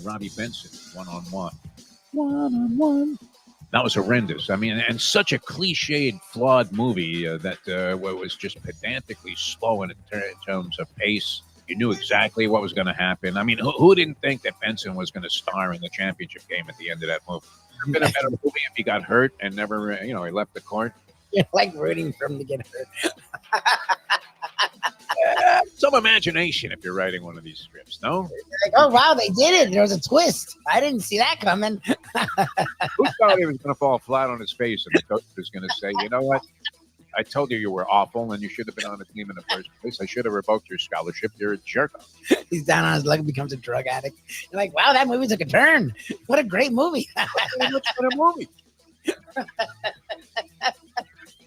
Robbie Benson, one-on-one. One-on-one. That was horrendous. I mean, and such a cliched, flawed movie that was just pedantically slow in terms of pace. You knew exactly what was going to happen. I mean, who didn't think that Benson was going to star in the championship game at the end of that movie? Would have been a better movie if he got hurt and never, he left the court. You're like rooting for him to get hurt. Some imagination if you're writing one of these scripts, no? Like, oh, wow, they did it. There was a twist. I didn't see that coming. Who thought he was going to fall flat on his face and the coach was going to say, you know what? I told you were awful and you should have been on the team in the first place. I should have revoked your scholarship. You're a jerk. He's down on his luck and becomes a drug addict. You're like, wow, that movie took a turn. What a great movie. Much better movie.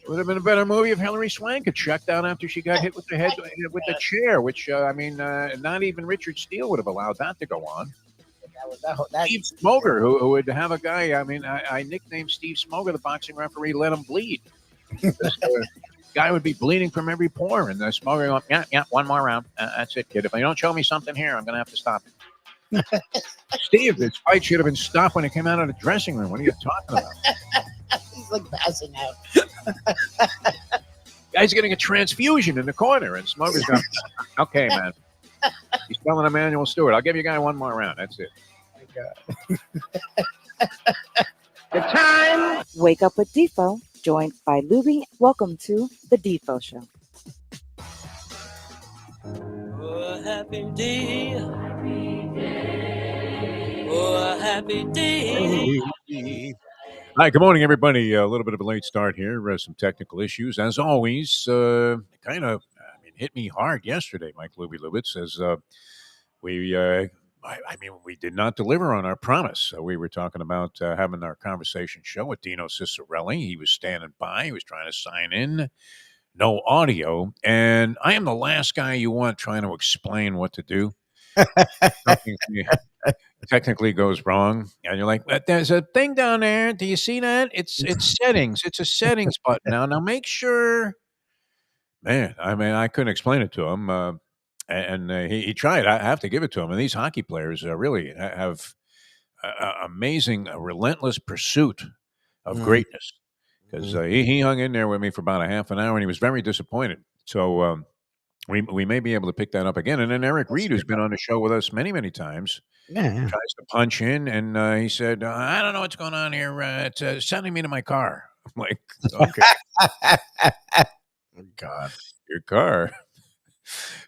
Would have been a better movie if Hilary Swank had checked out after she got hit with the head with the chair, which, not even Richard Steele would have allowed that to go on. Steve Smoger, who would have a guy, I nicknamed Steve Smoger, the boxing referee, let him bleed. This guy would be bleeding from every pore, and the Smoger going, yeah, one more round. That's it, kid. If you don't show me something here, I'm going to have to stop it. Steve, this fight should have been stopped when he came out of the dressing room. What are you talking about? He's like passing out. Guy's getting a transfusion in the corner, and Smoger's going, okay, man. He's telling Emmanuel Stewart, I'll give you guy one more round. That's it. Oh my God. The time. Wake up with Defo, joined by Lubie. Welcome to the Defo Show. Oh, a happy day. Oh, a happy day. Hi, good morning, everybody. A little bit of a late start here. Some technical issues. As always, hit me hard yesterday, Mike Lubitz, as we did not deliver on our promise. We were talking about having our conversation show with Dino Cicerelli. He was standing by. He was trying to sign in. No audio. And I am the last guy you want trying to explain what to do. Something technically goes wrong. And you're like, but there's a thing down there. Do you see that? It's settings. It's a settings button now. Now make sure. Man, I couldn't explain it to him. He tried. I have to give it to him. And these hockey players really have amazing, relentless pursuit of greatness. Because he hung in there with me for about a half an hour, and he was very disappointed. So we may be able to pick that up again. And then Eric Reed, who's been on the show with us many, many times, tries to punch in, and he said, I don't know what's going on here. It's sending me to my car. I'm like, okay. Oh, God, your car.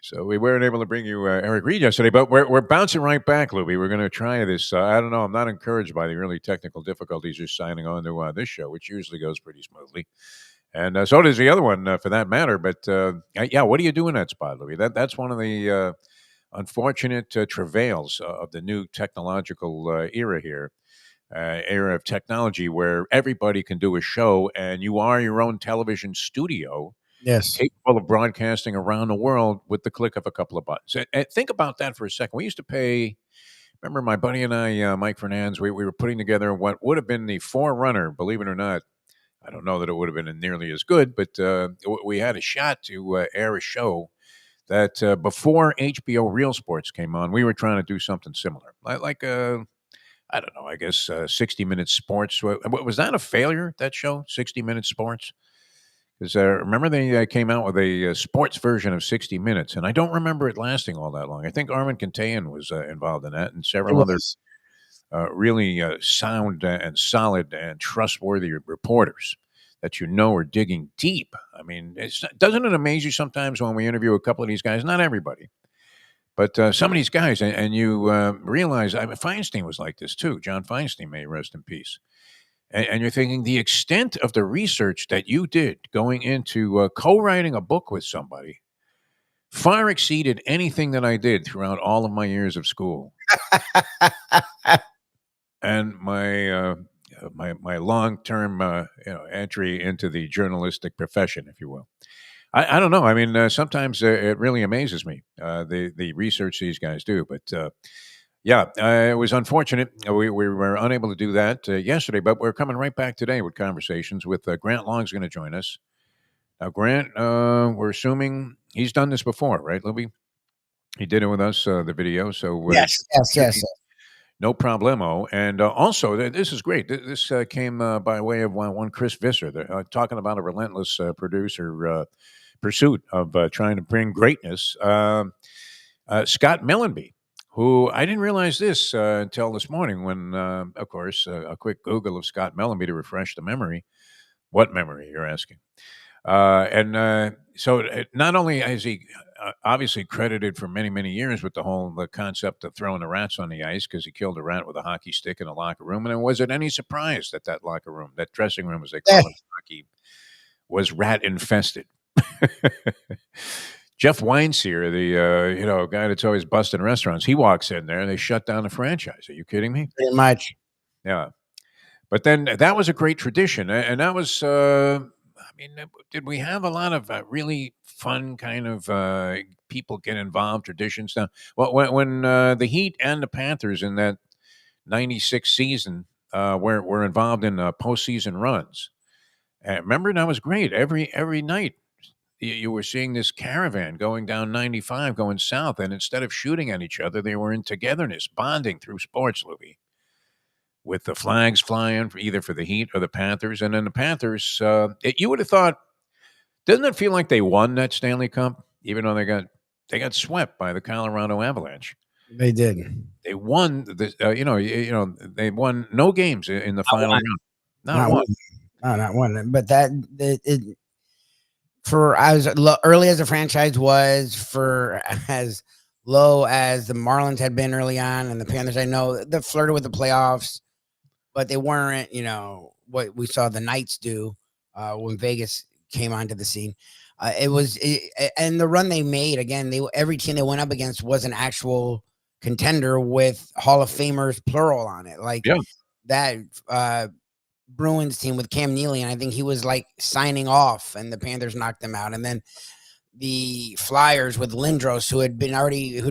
So we weren't able to bring you Eric Reed yesterday, but we're bouncing right back, Lubie. We're going to try this. I don't know. I'm not encouraged by the really technical difficulties just signing on to this show, which usually goes pretty smoothly. And so does the other one, for that matter. But, what do you do in that spot, Lubie? That's one of the unfortunate travails of the new technological era here. Era of technology where everybody can do a show, and you are your own television studio. Yes. Capable of broadcasting around the world with the click of a couple of buttons. And think about that for a second. We used to pay, remember my buddy and I, Mike Fernandez, we were putting together what would have been the forerunner, believe it or not. I don't know that it would have been nearly as good, but we had a shot to air a show that before HBO Real Sports came on, we were trying to do something similar. Like I don't know, I guess 60 Minutes Sports. Was that a failure, that show, 60 Minutes Sports? Because remember they came out with a sports version of 60 Minutes, and I don't remember it lasting all that long. I think Armin Kantayan was involved in that, and several others really sound and solid and trustworthy reporters that are digging deep. I mean, doesn't it amaze you sometimes when we interview a couple of these guys? Not everybody, but some of these guys, and you realize, Feinstein was like this too. John Feinstein, may he rest in peace. And you're thinking the extent of the research that you did going into co-writing a book with somebody far exceeded anything that I did throughout all of my years of school. And my long-term entry into the journalistic profession, if you will. I don't know. I mean, sometimes it really amazes me, the research these guys do. But it was unfortunate. We were unable to do that yesterday, but we're coming right back today with conversations with Grant Long's going to join us. Now, Grant, we're assuming he's done this before, right, Lubie? He did it with us, the video. So yes. No problemo. And also, this is great. This came by way of one Chris Visser, talking about a relentless producer pursuit of trying to bring greatness. Scott Mellenby, who I didn't realize this until this morning when, of course, a quick Google of Scott Mellenby to refresh the memory. What memory, you're asking? Not only is he obviously credited for many, many years with the concept of throwing the rats on the ice because he killed a rat with a hockey stick in a locker room. And was it any surprise that locker room, that dressing room, as they call it in hockey, was rat infested? Jeff Weinseer, the guy that's always busting restaurants, he walks in there and they shut down the franchise. Are you kidding me? Pretty much. Yeah. But then that was a great tradition. And that was, did we have a lot of really fun kind of people get involved traditions now? Well, when the Heat and the Panthers in that 96 season were involved in postseason runs, remember, that was great. Every night you were seeing this caravan going down 95, going south. And instead of shooting at each other, they were in togetherness, bonding through sports, Lubie, with the flags flying either for the Heat or the Panthers. And then the Panthers, you would have thought, doesn't it feel like they won that Stanley Cup, even though they got swept by the Colorado Avalanche? They did. They won they won no games in the final round. Not one. No, not one. But for as early as the franchise was, for as low as the Marlins had been early on, and the Panthers, I know they flirted with the playoffs, but they weren't, what we saw the Knights do when Vegas came onto the scene. And the run they made, again, every team they went up against was an actual contender with Hall of Famers plural on it. Like that Bruins team with Cam Neely, and I think he was like signing off, and the Panthers knocked them out. And then the Flyers with Lindros, who'd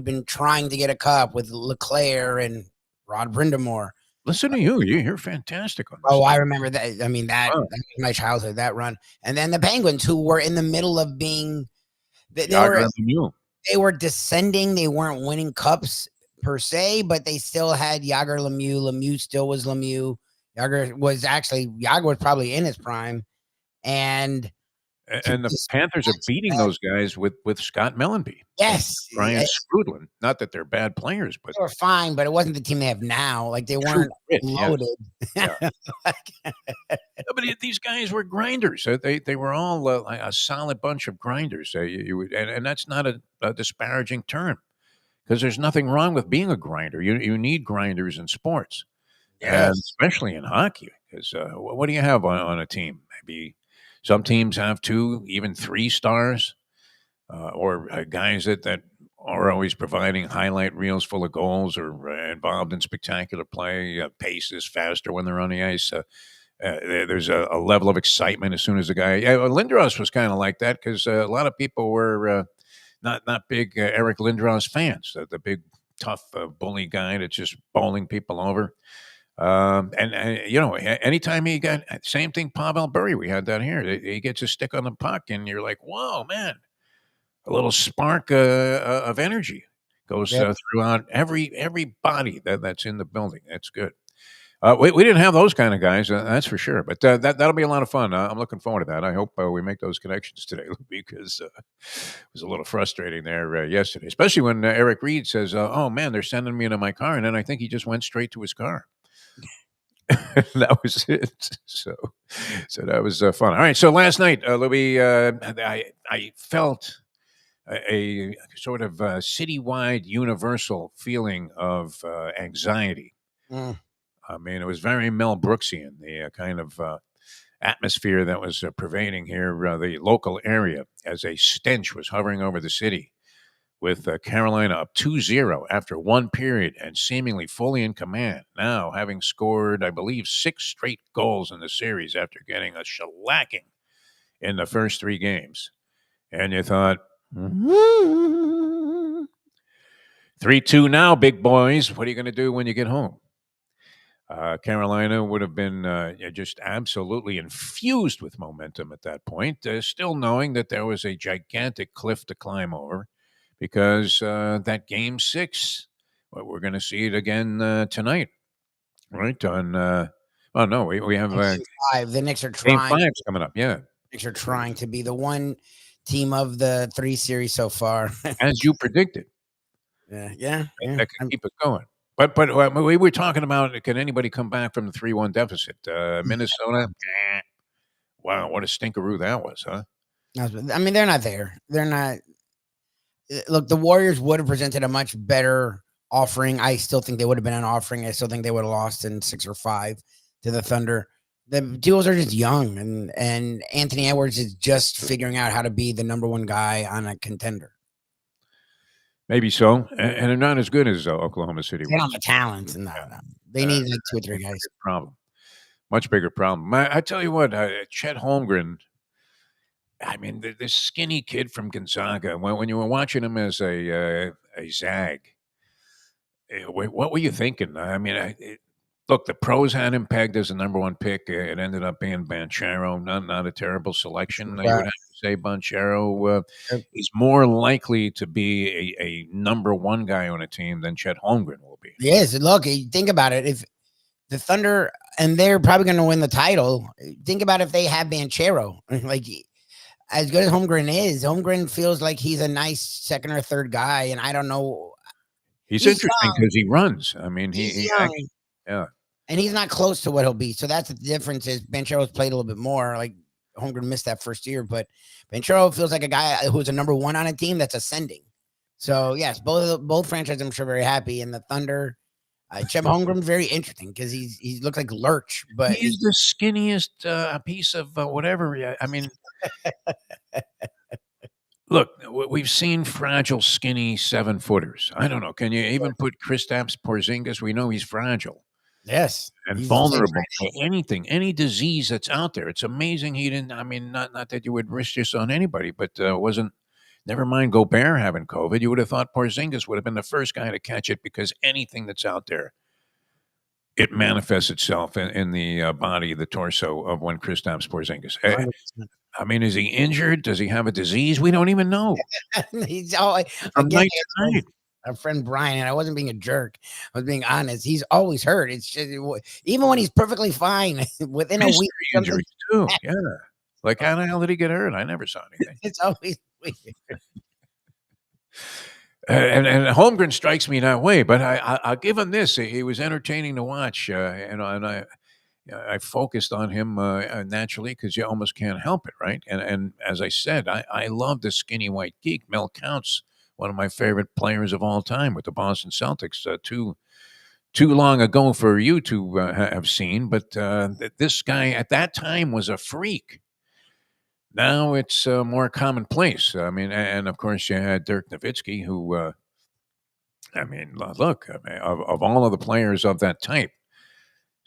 been trying to get a cup with LeClaire and Rod Brindamore. Listen to you. You're fantastic on this. Oh, I remember that. I mean, that was my childhood, that run. And then the Penguins, who were in the middle of being they were descending. They weren't winning cups per se, but they still had Yager Lemieux. Lemieux still was Lemieux. Yager was probably in his prime. And the Panthers are beating those guys with Scott Mellenby. Yes. Brian Scrudlin. Not that they're bad players, but they were fine, but it wasn't the team they have now. Like, they weren't loaded. Yeah. But these guys were grinders. They were all a solid bunch of grinders. And that's not a disparaging term, because there's nothing wrong with being a grinder. You need grinders in sports, and especially in hockey. Because what do you have on a team? Maybe some teams have 2, even 3 stars, or guys that are always providing highlight reels full of goals, or involved in spectacular play. Pace is faster when they're on the ice. There's a level of excitement as soon as the guy. Lindros was kind of like that, because a lot of people were not big Eric Lindros fans. The big tough bully guy that's just bowling people over. Anytime he got, same thing, Pavel Bure, we had that here. He gets a stick on the puck, and you're like, whoa, man, a little spark of energy goes throughout every body that's in the building. That's good. We didn't have those kind of guys, that's for sure. But that'll be a lot of fun. I'm looking forward to that. I hope we make those connections today, because it was a little frustrating there yesterday, especially when Eric Reed says, "Oh man, they're sending me into my car," and then I think he just went straight to his car. That was it. So that was fun. All right. So last night, Lubie, I felt a sort of citywide, universal feeling of anxiety. I mean, it was very Mel Brooksian, the kind of atmosphere that was pervading here, the local area, as a stench was hovering over the city, with Carolina up 2-0 after one period and seemingly fully in command. Now, having scored, I believe, 6 straight goals in the series after getting a shellacking in the first 3 games. And you thought, 3-2 now, big boys. What are you going to do when you get home? Carolina would have been just absolutely infused with momentum at that point, still knowing that there was a gigantic cliff to climb over, because that game 6 Well, we're going to see it again tonight, right? On oh no, we have Game 5. The Knicks are game trying. 5's coming up. Yeah, Knicks are trying to be the one team of the 3 series so far. as you predicted, yeah. that could keep it going. But we were talking about, can anybody come back from the 3-1 deficit? Minnesota, wow, what a stinkeroo that was, huh? I mean, they're not there. They're not. Look, the Warriors would have presented a much better offering. I still think they would have been an offering. I still think they would have lost in 6 or 5 to the Thunder. The duos are just young, and Anthony Edwards is just figuring out how to be the number 1 guy on a contender. Maybe so, and they're not as good as Oklahoma City. They don't have the talent, no. They need like 2 or 3 guys. Problem, much bigger problem. I tell you what, Chet Holmgren. I mean, this skinny kid from Gonzaga. When you were watching him as a Zag, what were you thinking? I mean, look, the pros had him pegged as the number 1 pick. It ended up being Banchero. Not a terrible selection. You would have to say Banchero is more likely to be a number 1 guy on a team than Chet Holmgren will be. Yes, look, think about it. If the Thunder, and they're probably going to win the title, think about if they have Banchero. Like, as good as Holmgren is, Holmgren feels like he's a nice 2nd or 3rd guy, and I don't know. He's interesting because he runs. I mean, he's young. Yeah. And he's not close to what he'll be. So that's the difference. Is Banchero's played a little bit more. Like, Holmgren missed that first year, but Banchero feels like a guy who's a number 1 on a team that's ascending. So yes, both franchises I'm sure very happy. And the Thunder, Chet Holmgren's very interesting because he looks like Lurch, but he's the skinniest piece of whatever. I mean, look, we've seen fragile, skinny 7-footers. I don't know. Can you even put Kristaps Porzingis? We know he's fragile. Yes. And vulnerable to anything, any disease that's out there. It's amazing he didn't. I mean, not that you would risk this on anybody, but wasn't. Never mind Gobert having COVID. You would have thought Porzingis would have been the first guy to catch it because anything that's out there, it manifests itself in the body, the torso of one Kristaps Porzingis. I mean, is he injured? Does he have a disease? We don't even know. He's always from night to night. Our friend Brian, and I wasn't being a jerk. I was being honest. He's always hurt. It's just, even when he's perfectly fine, within a week. Injuries too. Yeah. Like, how the hell did he get hurt? I never saw anything. It's always weird. And Holmgren strikes me that way, but I'll give him this. He was entertaining to watch, and I focused on him naturally because you almost can't help it, right? And as I said, I love the skinny white geek. Mel Counts, one of my favorite players of all time with the Boston Celtics, too long ago for you to have seen. But this guy at that time was a freak. Now it's more commonplace. I mean, and of course you had Dirk Nowitzki, who, I mean, look, of all of the players of that type,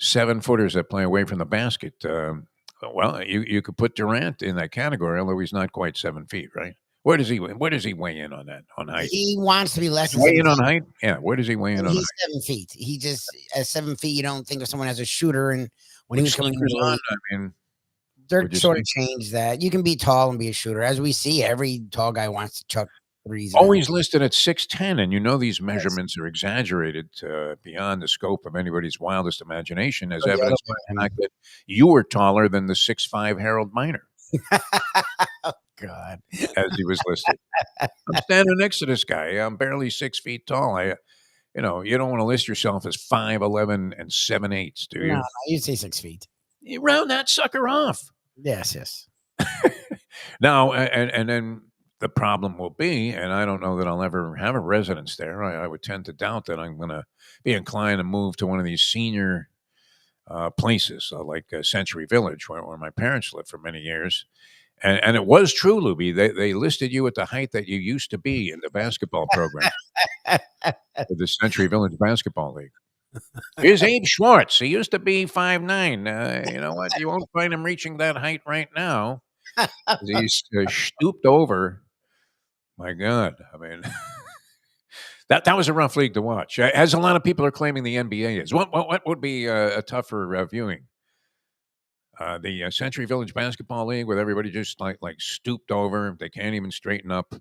7-footers that play away from the basket. Well, you could put Durant in that category, although he's not quite 7 feet, right? Where does he weigh in on that, on height? He wants to be less than weigh in on height. Yeah, where does he weigh in on height? He's 7 feet. He just at 7 feet, you don't think of someone as a shooter. And when he was coming on, I mean, Dirk sort of changed that. You can be tall and be a shooter, as we see. Every tall guy wants to chuck threes. Always listed at 6'10", and you know these measurements are exaggerated beyond the scope of anybody's wildest imagination, as evidenced by the fact that you were taller than the 6'5" Harold Miner. Oh, God. As he was listed. I'm standing next to this guy. I'm barely 6 feet tall. You don't want to list yourself as 5'11" and 7/8, do you? No, you'd say 6 feet. You round that sucker off. Yes. Now, and then the problem will be, and I don't know that I'll ever have a residence there. I would tend to doubt that I'm going to be inclined to move to one of these senior places like Century Village, where my parents lived for many years. And it was true, Lubie. They listed you at the height that you used to be in the basketball program for the Century Village Basketball League. Here's Abe Schwartz. He used to be 5'9". You know what? You won't find him reaching that height right now. He's stooped over. My God. I mean, that was a rough league to watch, as a lot of people are claiming the NBA is. What would be a tougher viewing? The Century Village Basketball League, with everybody just like stooped over. They can't even straighten up.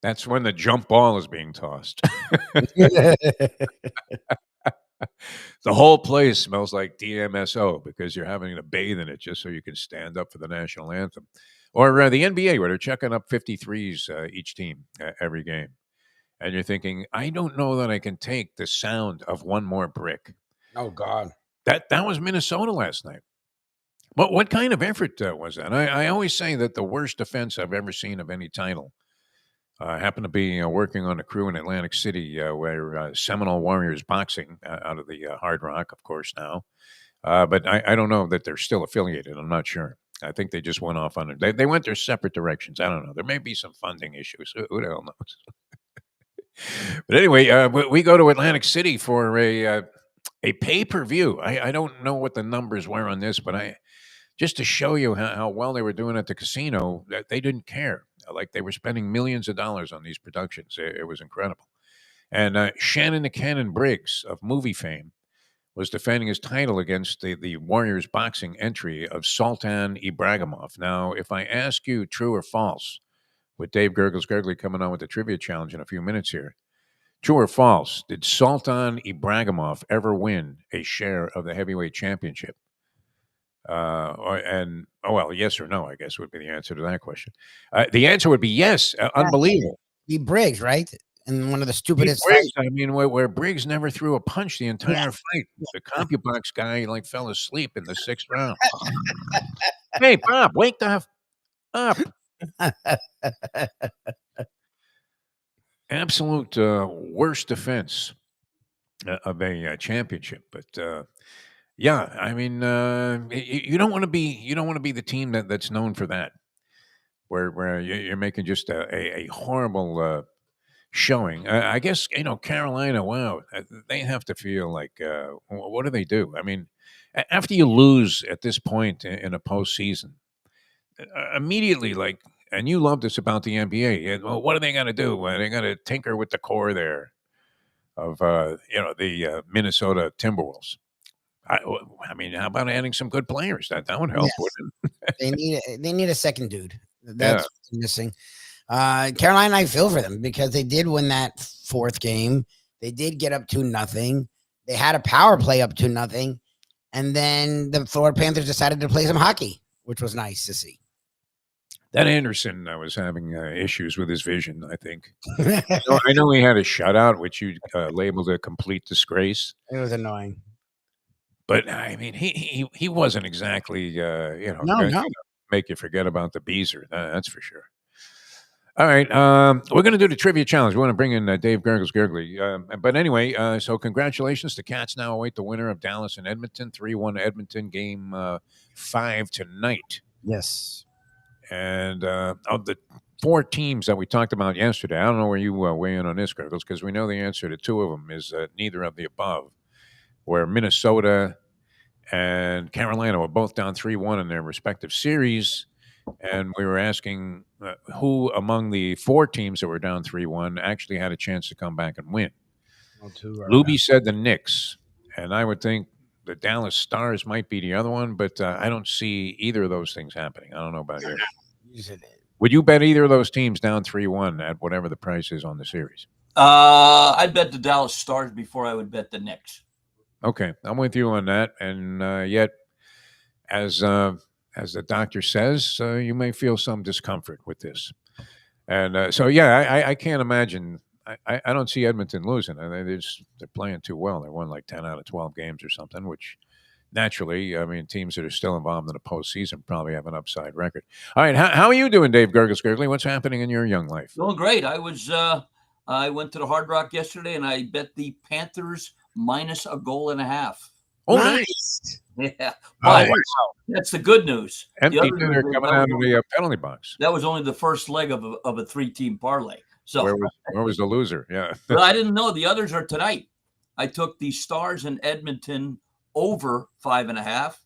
That's when the jump ball is being tossed. The whole place smells like DMSO because you're having to bathe in it just so you can stand up for the national anthem. Or the NBA, where they're checking up 53s each team every game. And you're thinking, I don't know that I can take the sound of one more brick. Oh God. That was Minnesota last night. But what kind of effort was that? I always say that the worst defense I've ever seen of any title happened to be working on a crew in Atlantic City where Seminole Warriors Boxing out of the Hard Rock, of course, now. But I don't know that they're still affiliated. I'm not sure. I think they just went off on it. They went their separate directions. I don't know. There may be some funding issues. Who the hell knows? But anyway, we go to Atlantic City for a pay-per-view. I don't know what the numbers were on this, but just to show you how well they were doing at the casino, that they didn't care. Like they were spending millions of dollars on these productions. It was incredible. And Shannon the Cannon Briggs of movie fame was defending his title against the Warriors boxing entry of Sultan Ibragimov. Now, if I ask you true or false, with Dave Gurggles Gergely coming on with the trivia challenge in a few minutes here, true or false, did Sultan Ibragimov ever win a share of the heavyweight championship? Well, yes or no, I guess would be the answer to that question. The answer would be yes. Unbelievable. He Briggs, right? And one of the He stupidest Briggs, fights. I mean, where Briggs never threw a punch the entire fight. The CompuBox guy like fell asleep in the 6th round. Hey, Bob, wake the f- up. Absolute worst defense of a championship. But yeah, I mean, you don't want to be the team that's known for that, where you're making just a horrible showing. I guess Carolina. Wow, they have to feel like what do they do? I mean, after you lose at this point in a postseason, immediately like, and you love this about the NBA. Well, what are they going to do? They got to tinker with the core there of the Minnesota Timberwolves. I mean, how about adding some good players? That would help. Yes. Wouldn't They need a second dude. Yeah. That's what's missing. Carolina, I feel for them because they did win that 4th game. They did get up 2-0. They had a power play up 2-0, and then the Florida Panthers decided to play some hockey, which was nice to see. That Anderson was having issues with his vision, I think. I know he had a shutout, which you labeled a complete disgrace. It was annoying. But I mean, he wasn't exactly No. gonna make you forget about the Beezer. That's for sure. All right, we're going to do the trivia challenge. We want to bring in Dave Gurggles Gergely. But anyway, so congratulations. The Cats now await the winner of Dallas and Edmonton. 3-1 Edmonton, game 5 tonight. Yes. And of the 4 teams that we talked about yesterday, I don't know where you weigh in on this, Gurggles, because we know the answer to 2 of them is neither of the above, where Minnesota and Carolina were both down 3-1 in their respective series. And we were asking who among the 4 teams that were down 3-1 actually had a chance to come back and win. Lubie said the Knicks, and I would think the Dallas Stars might be the other one, but I don't see either of those things happening. I don't know about you. Would you bet either of those teams down 3-1 at whatever the price is on the series? I'd bet the Dallas Stars before I would bet the Knicks. Okay, I'm with you on that. And yet, as the doctor says, you may feel some discomfort with this. And so, yeah, I can't imagine. I don't see Edmonton losing. They're playing too well. They won like 10 out of 12 games or something, which naturally, I mean, teams that are still involved in the postseason probably have an upside record. All right, how are you doing, Dave Gurggles Gergely? What's happening in your young life? Doing great. I went to the Hard Rock yesterday, and I bet the Panthers minus a goal and a half. Oh, nice. Yeah. Wow. That's the good news. Empty dinner coming out of the penalty box. That was only the first leg of a 3-team parlay. So where was the loser? Yeah. But I didn't know the others are tonight. I took the Stars in Edmonton over 5.5.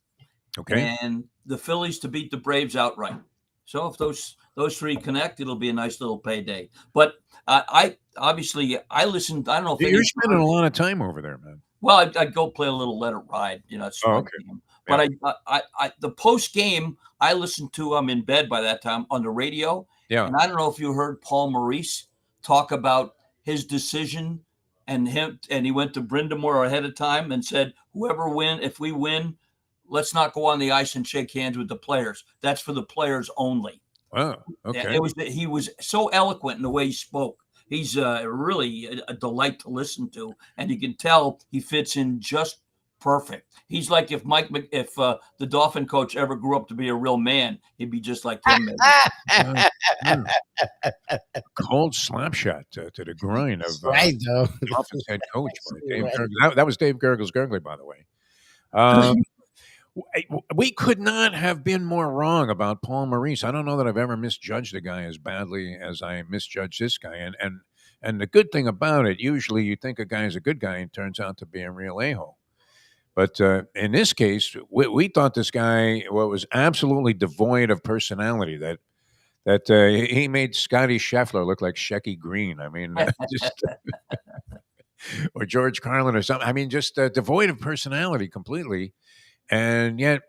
Okay. And the Phillies to beat the Braves outright. So if those 3 connect, it'll be a nice little payday. But I listened. I don't know if you're spending a lot of time over there, man. Well, I'd go play a little Let It Ride, it's okay. Game. But I the post game I listened to. I'm in bed by that time on the radio. Yeah. And I don't know if you heard Paul Maurice talk about his decision and he went to Brindamore ahead of time and said, if we win, let's not go on the ice and shake hands with the players. That's for the players only. Oh, okay. He was so eloquent in the way he spoke. He's really a delight to listen to, and you can tell he fits in just perfect. He's like if the Dolphin coach ever grew up to be a real man, he'd be just like him. Cold slap shot to the groin of right, though. Dolphins head coach. Dave Gurggles. That was Dave Gurggles Gergely, by the way. We could not have been more wrong about Paul Maurice. I don't know that I've ever misjudged a guy as badly as I misjudged this guy. And the good thing about it, usually you think a guy's a good guy and turns out to be a real a-hole. But in this case, we thought this guy was absolutely devoid of personality. That he made Scotty Scheffler look like Shecky Green. I mean, or George Carlin or something. I mean, just devoid of personality completely. And yet,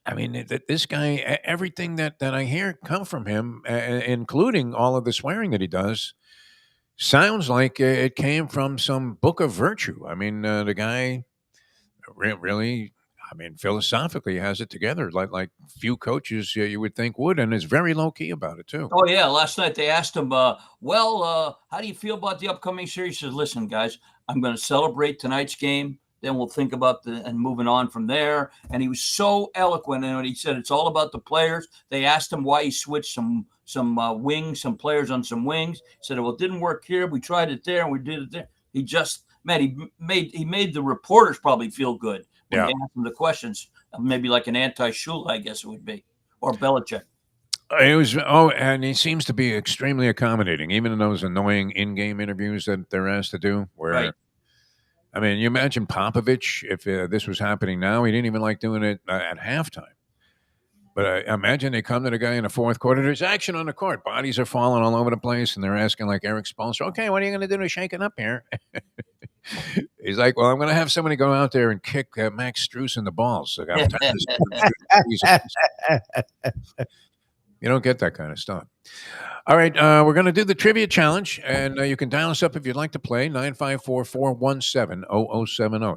I mean, this guy, everything that I hear come from him, including all of the swearing that he does, sounds like it came from some book of virtue. I mean, the guy really, I mean, philosophically has it together like few coaches you would think would, and is very low key about it too. Oh yeah, last night they asked him, how do you feel about the upcoming series? He says, listen, guys, I'm going to celebrate tonight's game. Then we'll think about and moving on from there. And he was so eloquent, and he said it's all about the players. They asked him why he switched some wings, some players on some wings. He said, well, it didn't work here. We tried it there, and we did it there. He just, man, he made the reporters probably feel good when they asked him the questions. Maybe like an anti-Shula, I guess it would be, or Belichick. And he seems to be extremely accommodating, even in those annoying in-game interviews that they're asked to do. Where, right. I mean, you imagine Popovich, if this was happening now, he didn't even like doing it at halftime. But imagine they come to the guy in the fourth quarter, there's action on the court, bodies are falling all over the place, and they're asking like Eric Spoelstra, okay, what are you going to do to shake it up here? He's like, well, I'm going to have somebody go out there and kick Max Strus in the balls. So you don't get that kind of stuff. All right, we're going to do the trivia challenge, and you can dial us up if you'd like to play, 954-417-0070,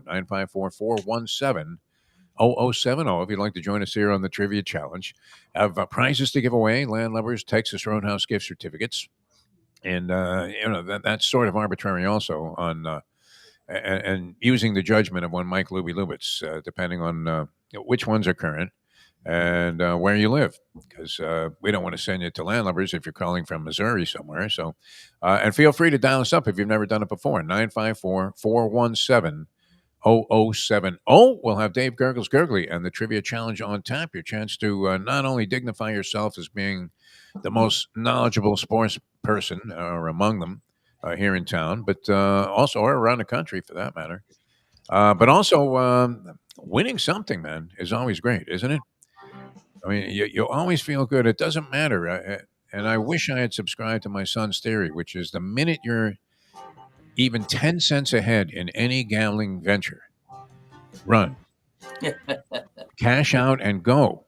954-417-0070 if you'd like to join us here on the trivia challenge. I have prizes to give away, Landlubbers, Texas Roadhouse gift certificates, and that's sort of arbitrary also on and using the judgment of one Mike Lubie Lubitz, depending on which ones are current and where you live, because we don't want to send you to Landlubbers if you're calling from Missouri somewhere. So, and feel free to dial us up if you've never done it before, 954-417-0070. We'll have Dave Gurggles Gergely and the Trivia Challenge on tap. Your chance to not only dignify yourself as being the most knowledgeable sports person or among them here in town, but also or around the country for that matter. But also winning something, man, is always great, isn't it? I mean, you always feel good. It doesn't matter. And I wish I had subscribed to my son's theory, which is the minute you're even 10 cents ahead in any gambling venture, run. Cash out and go.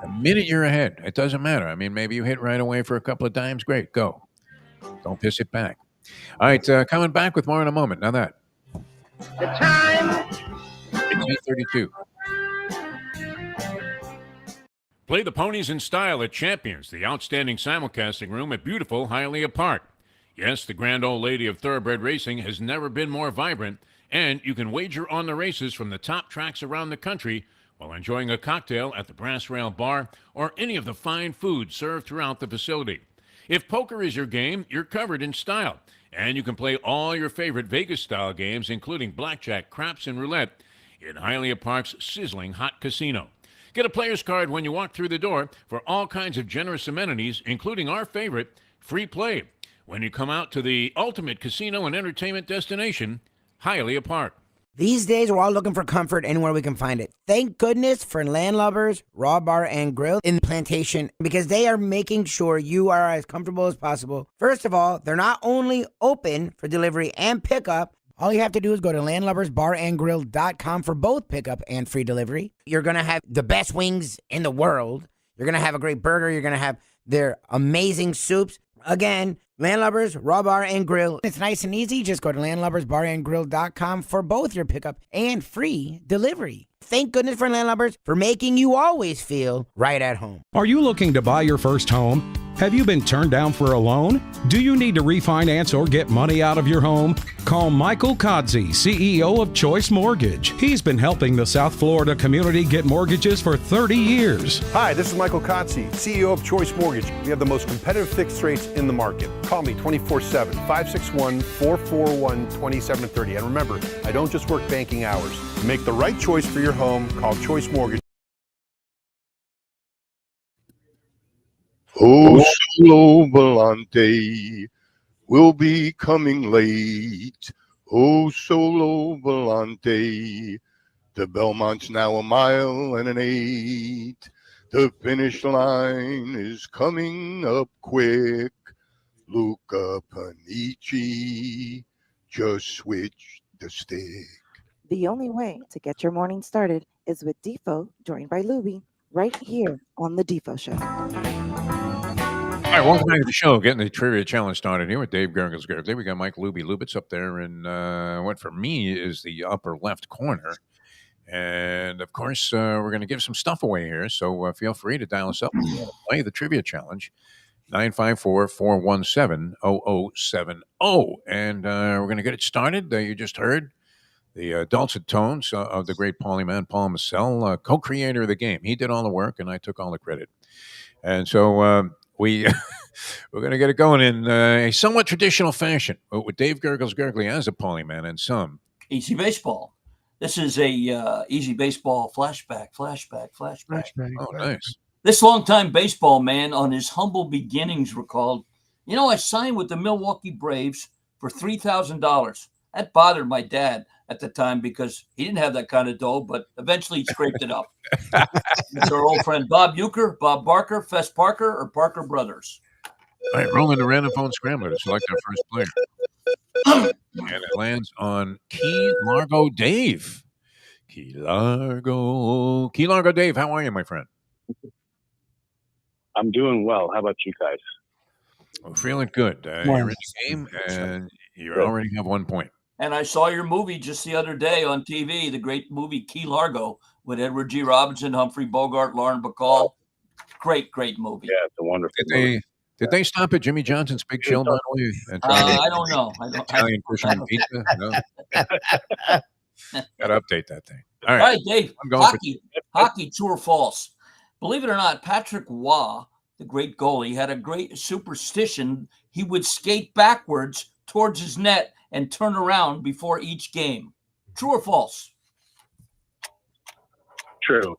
The minute you're ahead, it doesn't matter. I mean, maybe you hit right away for a couple of dimes. Great, go. Don't piss it back. All right, coming back with more in a moment. Now that. The time. It's 8:32. Play the ponies in style at Champions, the outstanding simulcasting room at beautiful Hialeah Park. Yes, the grand old lady of thoroughbred racing has never been more vibrant, and you can wager on the races from the top tracks around the country while enjoying a cocktail at the Brass Rail Bar or any of the fine food served throughout the facility. If poker is your game, you're covered in style, and you can play all your favorite Vegas-style games, including blackjack, craps, and roulette, in Hialeah Park's sizzling hot casino. Get a player's card when you walk through the door for all kinds of generous amenities, including our favorite, free play, when you come out to the ultimate casino and entertainment destination, Hialeah Park. These days, we're all looking for comfort anywhere we can find it. Thank goodness for Landlubbers Raw Bar and Grill in the Plantation, because they are making sure you are as comfortable as possible. First of all, they're not only open for delivery and pickup. All you have to do is go to landlubbersbarandgrill.com for both pickup and free delivery. You're going to have the best wings in the world. You're going to have a great burger. You're going to have their amazing soups. Again, Landlubbers, Raw Bar and Grill. It's nice and easy. Just go to landlubbersbarandgrill.com for both your pickup and free delivery. Thank goodness for Landlubbers for making you always feel right at home. Are you looking to buy your first home? Have you been turned down for a loan? Do you need to refinance or get money out of your home? Call Michael Kodsey, CEO of Choice Mortgage. He's been helping the South Florida community get mortgages for 30 years. Hi, this is Michael Kodsey, CEO of Choice Mortgage. We have the most competitive fixed rates in the market. Call me 24/7, 561-441-2730. And remember, I don't just work banking hours. To make the right choice for your home, call Choice Mortgage. Oh, solo volante will be coming late. Oh, solo volante. The Belmont's now 1 mile and an 8. The finish line is coming up quick. Luca Panici just switched the stick. The only way to get your morning started is with Defo, joined by Lubie, right here on the Defo Show. All right, welcome back to the show. Getting the trivia challenge started here with Dave Gurggles Gergely. We got Mike Lubie. Lubit's up there, and what for me is the upper left corner. And of course, we're going to give some stuff away here. So feel free to dial us up and play the trivia challenge. 954-417-0070. And we're going to get it started. You just heard the dulcet tones of the great Paulie man, Paul Massell, co-creator of the game. He did all the work, and I took all the credit. And so we're going to get it going in a somewhat traditional fashion with Dave Gurggles Gergely as a Paulie man and some Easy baseball. This is a easy baseball flashback. Oh, nice. This longtime baseball man on his humble beginnings recalled, I signed with the Milwaukee Braves for $3,000. That bothered my dad at the time because he didn't have that kind of dough, but eventually he scraped it up. It's our old friend Bob Euchre, Bob Barker, Fess Parker, or Parker Brothers. All right, rolling the random phone scrambler to select our first player. And it lands on Key Largo Dave. Key Largo Dave, how are you, my friend? I'm doing well. How about you guys? Well, feeling good. You're in the game, and you already have 1 point. And I saw your movie just the other day on TV, the great movie Key Largo with Edward G. Robinson, Humphrey Bogart, Lauren Bacall. Great movie. Yeah, it's a wonderful movie. Did they stop at Jimmy Johnson's Big Show, by the way? And I don't know. Italian fisherman pizza? No. Got to update that thing. All All right, right, Dave. I'm going Hockey, true or false? Believe it or not, Patrick Waugh, the great goalie, had a great superstition. He would skate backwards towards his net and turn around before each game. True or false? True.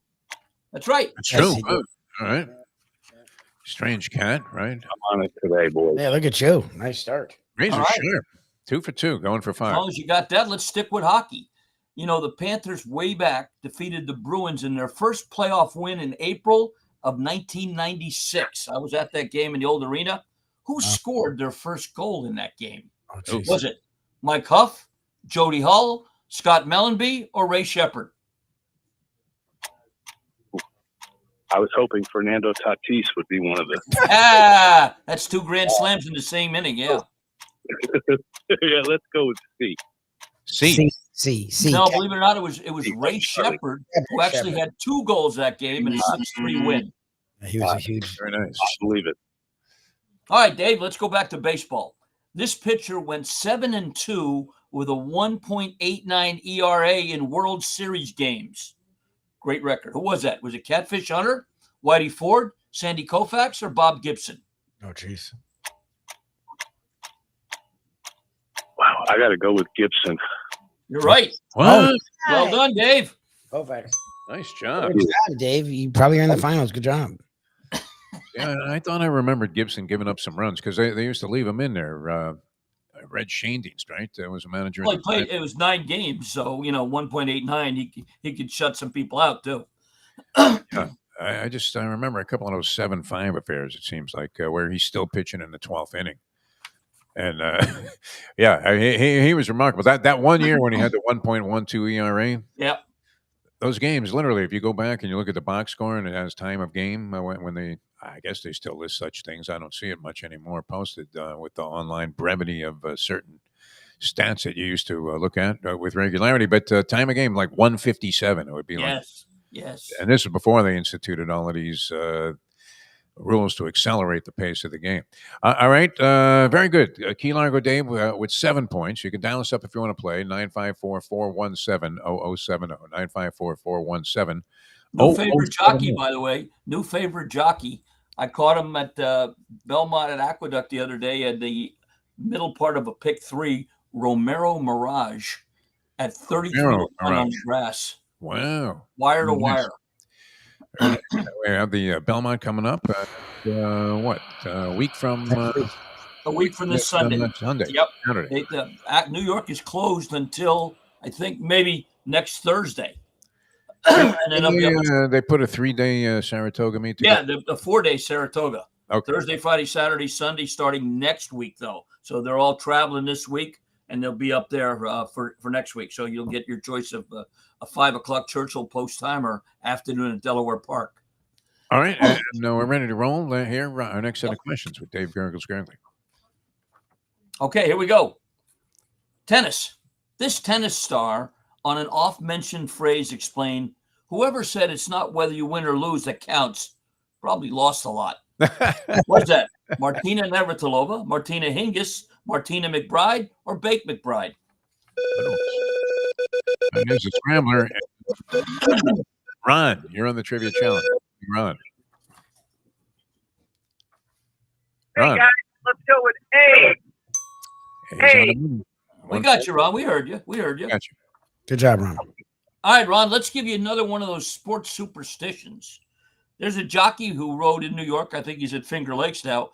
That's right. That's true. Good. All right. Strange cat, right? I'm on it today, boys. Yeah, look at you. Nice start. Razor All right. sharp. 2 for 2, going for As 5. long as you got that, let's stick with hockey. The Panthers way back defeated the Bruins in their first playoff win in April of 1996. I was at that game in the old arena. Who scored their first goal in that game? Was it Mike Huff, Jody Hull, Scott Mellenby, or Ray Shepard? I was hoping Fernando Tatis would be one of them. That's 2 grand slams in the same inning, yeah. Yeah, let's go with C. C. No, believe it or not, it was Ray Shepard who actually had 2 goals that game and a 6-3 win. He was a huge. Very nice. I believe it. All right, Dave, let's go back to baseball. This pitcher went 7-2 with a 1.89 ERA in World Series games. Great record. Who was that? Was it Catfish Hunter, Whitey Ford, Sandy Koufax, or Bob Gibson? Oh, jeez. Wow, I got to go with Gibson. You're right. What? Well done, Dave. Koufax. Nice job. Good job, Dave. You probably are in the finals. Good job. Yeah, I thought I remembered Gibson giving up some runs because they used to leave him in there. Red Shandings, right? Was a manager. Well, he played. It was 9 games, so 1.89. He could shut some people out too. Yeah, I remember a couple of those 7-5 affairs. It seems like where he's still pitching in the 12th inning, and yeah, he was remarkable. That 1 year when he had the 1.12 ERA. Yeah. Those games, literally, if you go back and you look at the box score and it has time of game when they I guess they still list such things. I don't see it much anymore posted with the online brevity of certain stats that you used to look at with regularity. But time of game, like 157, it would be like. Yes. And this is before they instituted all of these rules to accelerate the pace of the game. All right. Very good. Key Largo Dave with 7 points. You can dial us up if you want to play. 954-417-0070. 954-417-0070. New favorite jockey, by the way. New favorite jockey. I caught him at Belmont at Aqueduct the other day at the middle part of a pick 3, Romero Mirage at 33 on the grass. Wow. Wire to wire. We have the Belmont coming up. A week from this Sunday. Yep. Saturday. New York is closed until I think maybe next Thursday. And then they put a 3-day Saratoga meet together. Yeah, the 4-day Saratoga. Okay. Thursday, Friday, Saturday, Sunday, starting next week, though. So they're all traveling this week, and they'll be up there for next week. So you'll get your choice of a 5 o'clock Churchill post time or afternoon at Delaware Park. All right. And we're ready to roll here. Our next set of questions with Dave Gurggles Gergely. Okay, here we go. Tennis. This tennis star on an oft-mentioned phrase explained, whoever said it's not whether you win or lose that counts probably lost a lot. What's that? Martina Navratilova, Martina Hingis, Martina McBride, or Bake McBride? And there's a scrambler. Ron, you're on the trivia challenge. Ron. Hey, guys, let's go with A. Hey. We got you, Ron. We heard you. Got you. Good job, Ron. All right, Ron, let's give you another one of those sports superstitions. There's a jockey who rode in New York. I think he's at Finger Lakes now,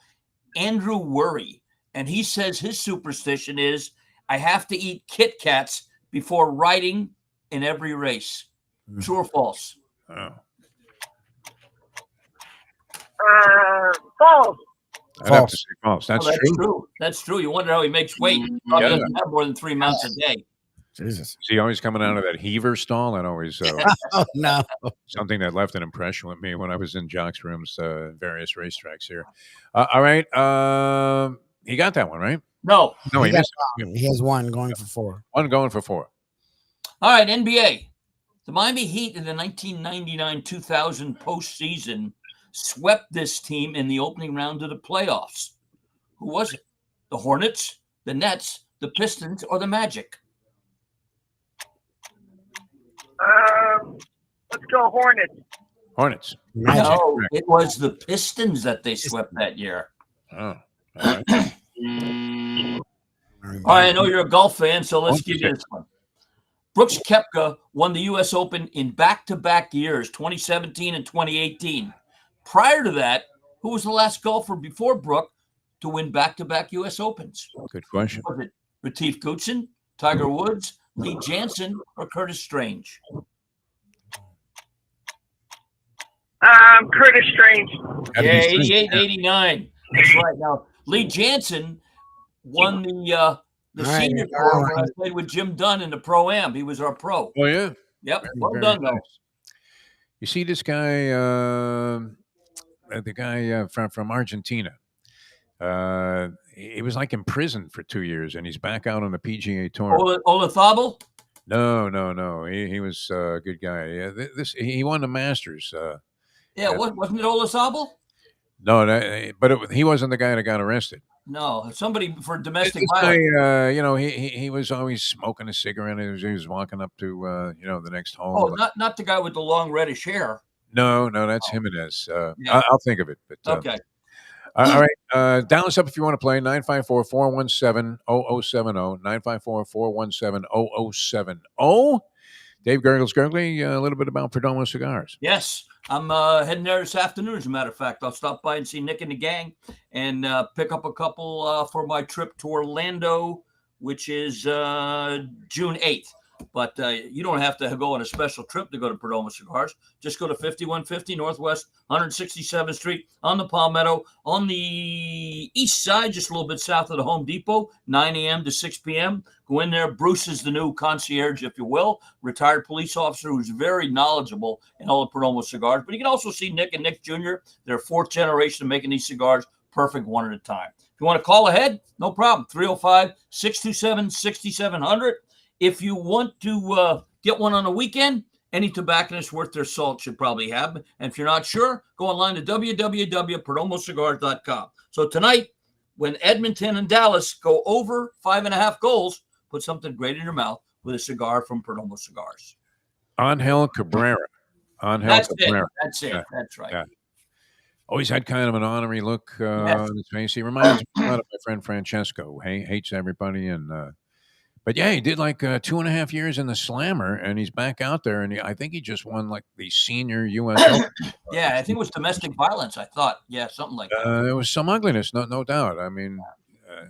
Andrew Worry. And he says his superstition is, I have to eat Kit Kats before riding in every race. True or false? Oh. False. I'd have to say false. That's true. That's true. You wonder how he makes weight. He probably doesn't have more than 3 mounts a day. Jesus. Is he always coming out of that heaver stall? That always oh, no. Something that left an impression with me when I was in Jock's rooms at various racetracks here. All right. He got that one, right? No. No, he missed it. He has one going for 4. One going for 4. All right, NBA. The Miami Heat in the 1999-2000 postseason swept this team in the opening round of the playoffs. Who was it? The Hornets, the Nets, the Pistons, or the Magic? Let's go Hornets. Hornets. No, it was the Pistons that they swept that year. Oh, all right. All right, I know you're a golf fan, so let's give you this one. Brooks Koepka won the U.S. Open in back-to-back years, 2017 and 2018. Prior to that, who was the last golfer before Brooke to win back-to-back U.S. Opens? Good question. Was it Retief Goodson, Tiger Woods, Lee Janzen, or Curtis Strange? Curtis Strange. Yeah, 88 and 89. That's right. Now, Lee Janzen won the senior tour when I played with Jim Dunn in the Pro-Am. He was our pro. Oh, yeah? Yep. Very, Well very done, nice. though. You see this guy, the guy from Argentina. He was like in prison for 2 years, and he's back out on the PGA Tour. Olazabal? No. He was a good guy. Yeah, he won the Masters. Wasn't it Olazabal? No, but he wasn't the guy that got arrested. No, somebody for domestic This violence. guy, he was always smoking a cigarette. He was walking up to the next hole. Oh, not the guy with the long reddish hair. No, that's Jimenez. Yeah. I'll think of it. But, Okay. All right. Dial us up if you want to play. 954-417-0070. 954-417-0070. Dave Gurggles Gergely, a little bit about Perdomo Cigars. Yes, I'm heading there this afternoon, as a matter of fact. I'll stop by and see Nick and the gang and pick up a couple for my trip to Orlando, which is June 8th. But you don't have to go on a special trip to go to Perdomo Cigars. Just go to 5150 Northwest 167th Street on the Palmetto, on the east side, just a little bit south of the Home Depot, 9 a.m. to 6 p.m. Go in there. Bruce is the new concierge, if you will, retired police officer who's very knowledgeable in all the Perdomo cigars. But you can also see Nick and Nick Jr. They're fourth generation of making these cigars, perfect one at a time. If you want to call ahead, no problem, 305-627-6700. If you want to get one on a weekend, any tobacconist worth their salt should probably have. And if you're not sure, go online to www.perdomocigars.com. So tonight, when Edmonton and Dallas go over 5.5 goals, put something great in your mouth with a cigar from Perdomo Cigars. Angel Cabrera. That's it. Yeah. That's right. Yeah. Always had kind of an honorary look on his face. He reminds me a lot of my friend Francesco. Hates everybody and but yeah, he did like 2.5 years in the Slammer, and he's back out there. And I think he just won like the senior U.S. Open. Yeah, I think it was domestic violence. I thought, something like that. There was some ugliness, no doubt. I mean,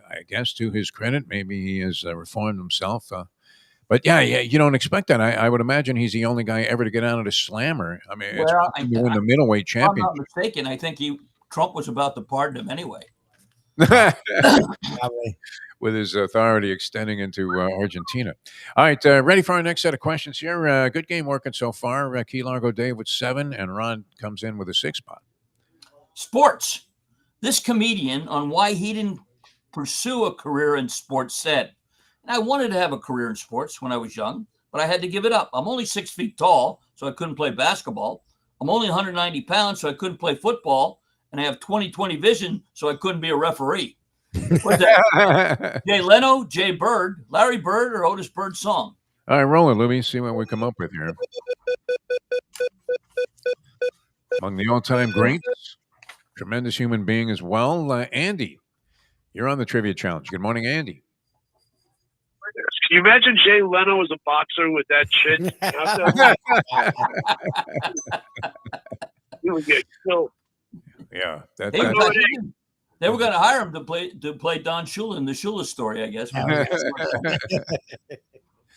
I guess to his credit, maybe he has reformed himself. But yeah, you don't expect that. I would imagine he's the only guy ever to get out of the Slammer. I mean, it's win the middleweight championship. If I'm not mistaken, I think Trump was about to pardon him anyway. With his authority extending into Argentina. All right, ready for our next set of questions here. Good game working so far. Key Largo Dave with 7, and Ron comes in with a 6 spot. Sports. This comedian on why he didn't pursue a career in sports said, I wanted to have a career in sports when I was young, but I had to give it up. I'm only 6 feet tall, so I couldn't play basketball. I'm only 190 pounds, so I couldn't play football. And I have 20/20 vision, so I couldn't be a referee. What's that? Jay Leno, Jay Bird, Larry Bird, or Otis Bird's song? All right, roll it, Lubie. See what we come up with here. Among the all-time greats, tremendous human being as well, Andy. You're on the trivia challenge. Good morning, Andy. Can you imagine Jay Leno as a boxer with that chin? He would get killed. Yeah, They were going to hire him to play Don Shula in the Shula story, I guess.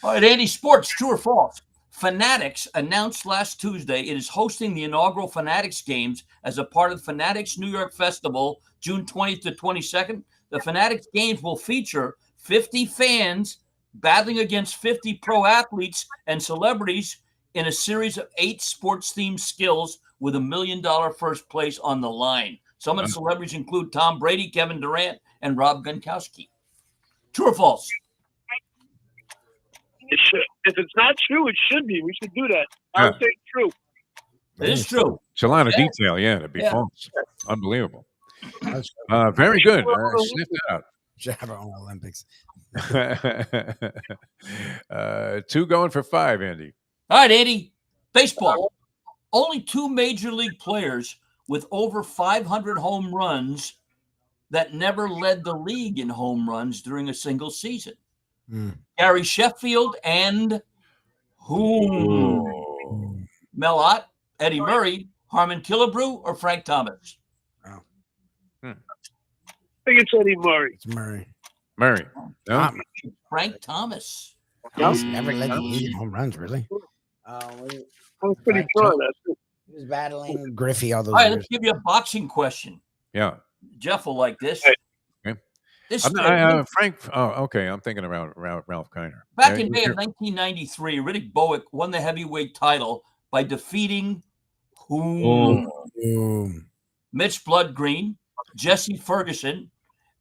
All right, Andy, sports, true or false? Fanatics announced last Tuesday it is hosting the inaugural Fanatics Games as a part of Fanatics New York Festival, June 20th to 22nd. The Fanatics Games will feature 50 fans battling against 50 pro athletes and celebrities in a series of 8 sports-themed skills with $1 million first place on the line. Some of the celebrities include Tom Brady, Kevin Durant, and Rob Gronkowski. True or false? It should. If it's not true, it should be. We should do that. I would say true. It is true. It's a lot of detail, to be false. Unbelievable. Very good. Sniff that out. Should have our own Olympics. 2 going for 5, Andy. All right, Andy. Baseball. Only 2 major league players with over 500 home runs that never led the league in home runs during a single season. Gary Sheffield and whom? Mel Ott, Eddie Murray, Harmon Killebrew, or Frank Thomas? I think it's Edddy Murray. It's Murray. Murray. No? Frank Thomas. He's never led the league in home runs, really. I was pretty sure of that. He was battling Griffey all those All right, years. let's give you a boxing question. Yeah. Jeff will like this. Okay. This Frank. Oh, okay. I'm thinking about Ralph Kiner. Back in May of 1993, Riddick Bowick won the heavyweight title by defeating whom? Mitch Blood Green, Jesse Ferguson,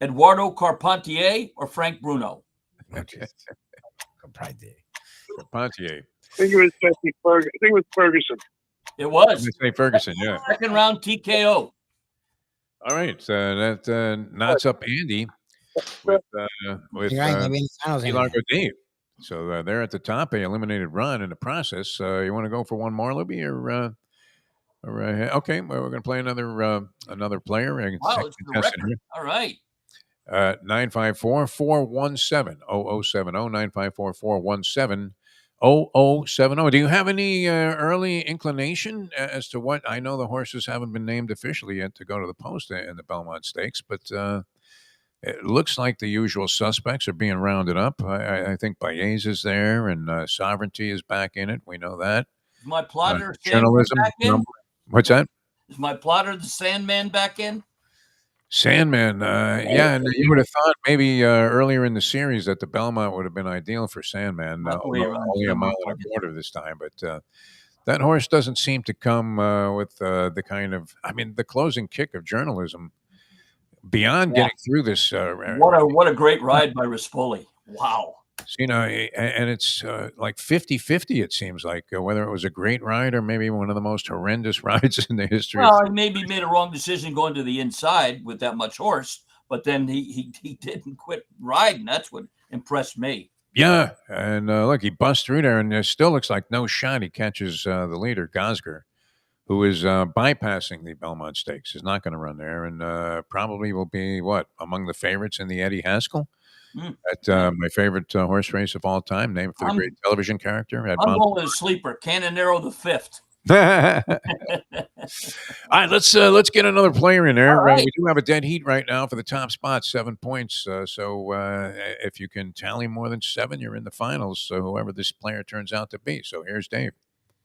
Eduardo Carpentier, or Frank Bruno? Carpentier. Carpentier. I think it was Jesse Ferguson. I think it was Ferguson. It was. Say Ferguson, yeah. Second round TKO. All right. That knots up Andy with Key Largo Dave. So they're at the top. They eliminated Ron in the process. You want to go for one more, Lubie, or okay? Well, we're going to play another player. Wow, it's the record. All right. 954-417-0070. 954-417-0070. Do you have any early inclination as to what? I know the horses haven't been named officially yet to go to the post in the Belmont Stakes, but it looks like the usual suspects are being rounded up. I think Baez is there, and Sovereignty is back in it. We know that. Is my plotter journalism. back in? What's that? Is my plotter the Sandman back in? Sandman, yeah, and you would have thought maybe earlier in the series that the Belmont would have been ideal for Sandman, only a mile and a quarter this time. But that horse doesn't seem to come with the kind of, I mean, the closing kick of journalism beyond getting through this. What a great ride by Rispoli. Wow. You know, and it's like 50-50, it seems like, whether it was a great ride or maybe one of the most horrendous rides in the history. Well, he maybe made a wrong decision going to the inside with that much horse, but then he didn't quit riding. That's what impressed me. Yeah, and look, he busts through there, and there still looks like no shot. He catches the leader, Gosger, who is bypassing the Belmont Stakes. Is not going to run there, and probably will be, among the favorites in the Eddie Haskell. At my favorite horse race of all time, named for the great television character. I'm going with a sleeper, Cannonero the Fifth. All right, let's get another player in there. Right. We do have a dead heat right now for the top spot, 7 points. So if you can tally more than 7, you're in the finals. So whoever this player turns out to be. So here's Dave.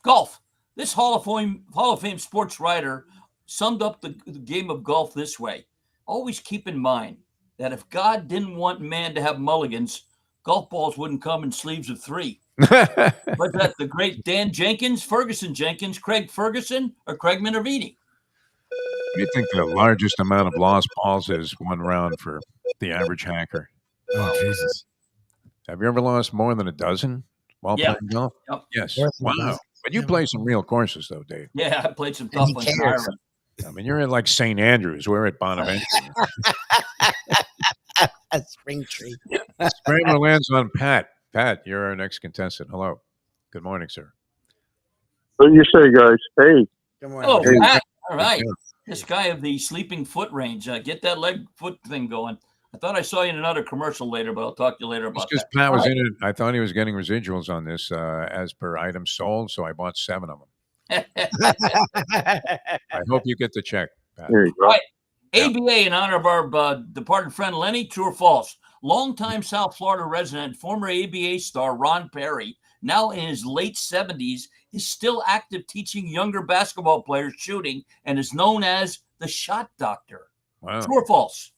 Golf. This Hall of Fame sports writer summed up the game of golf this way: always keep in mind that if God didn't want man to have mulligans, golf balls wouldn't come in sleeves of 3. Was that the great Dan Jenkins, Ferguson Jenkins, Craig Ferguson, or Craig Minervini? Do you think the largest amount of lost balls is one round for the average hacker? Oh, Jesus. Have you ever lost more than a dozen while playing golf? Yep. Yes. Wow. But you play some real courses, though, Dave. Yeah, I played some tough ones in Ireland. I mean, you're at like St. Andrews. We're at Bonaventure. A spring tree. Scrambler lands on Pat. Pat, you're our next contestant. Hello. Good morning, sir. What do you say, guys? Hey. Good morning. Oh, Hey. Pat. All right. This guy of the sleeping foot range. Get that leg foot thing going. I thought I saw you in another commercial later, but I'll talk to you later about Because that. Pat was in it, I thought he was getting residuals on this as per items sold, so I bought 7 of them. I hope you get the check, Pat. There you go. Right. ABA in honor of our departed friend Lenny. True or false? Longtime South Florida resident, former ABA star Ron Perry, now in his late 70s, is still active teaching younger basketball players shooting and is known as the shot doctor. Wow. True or false?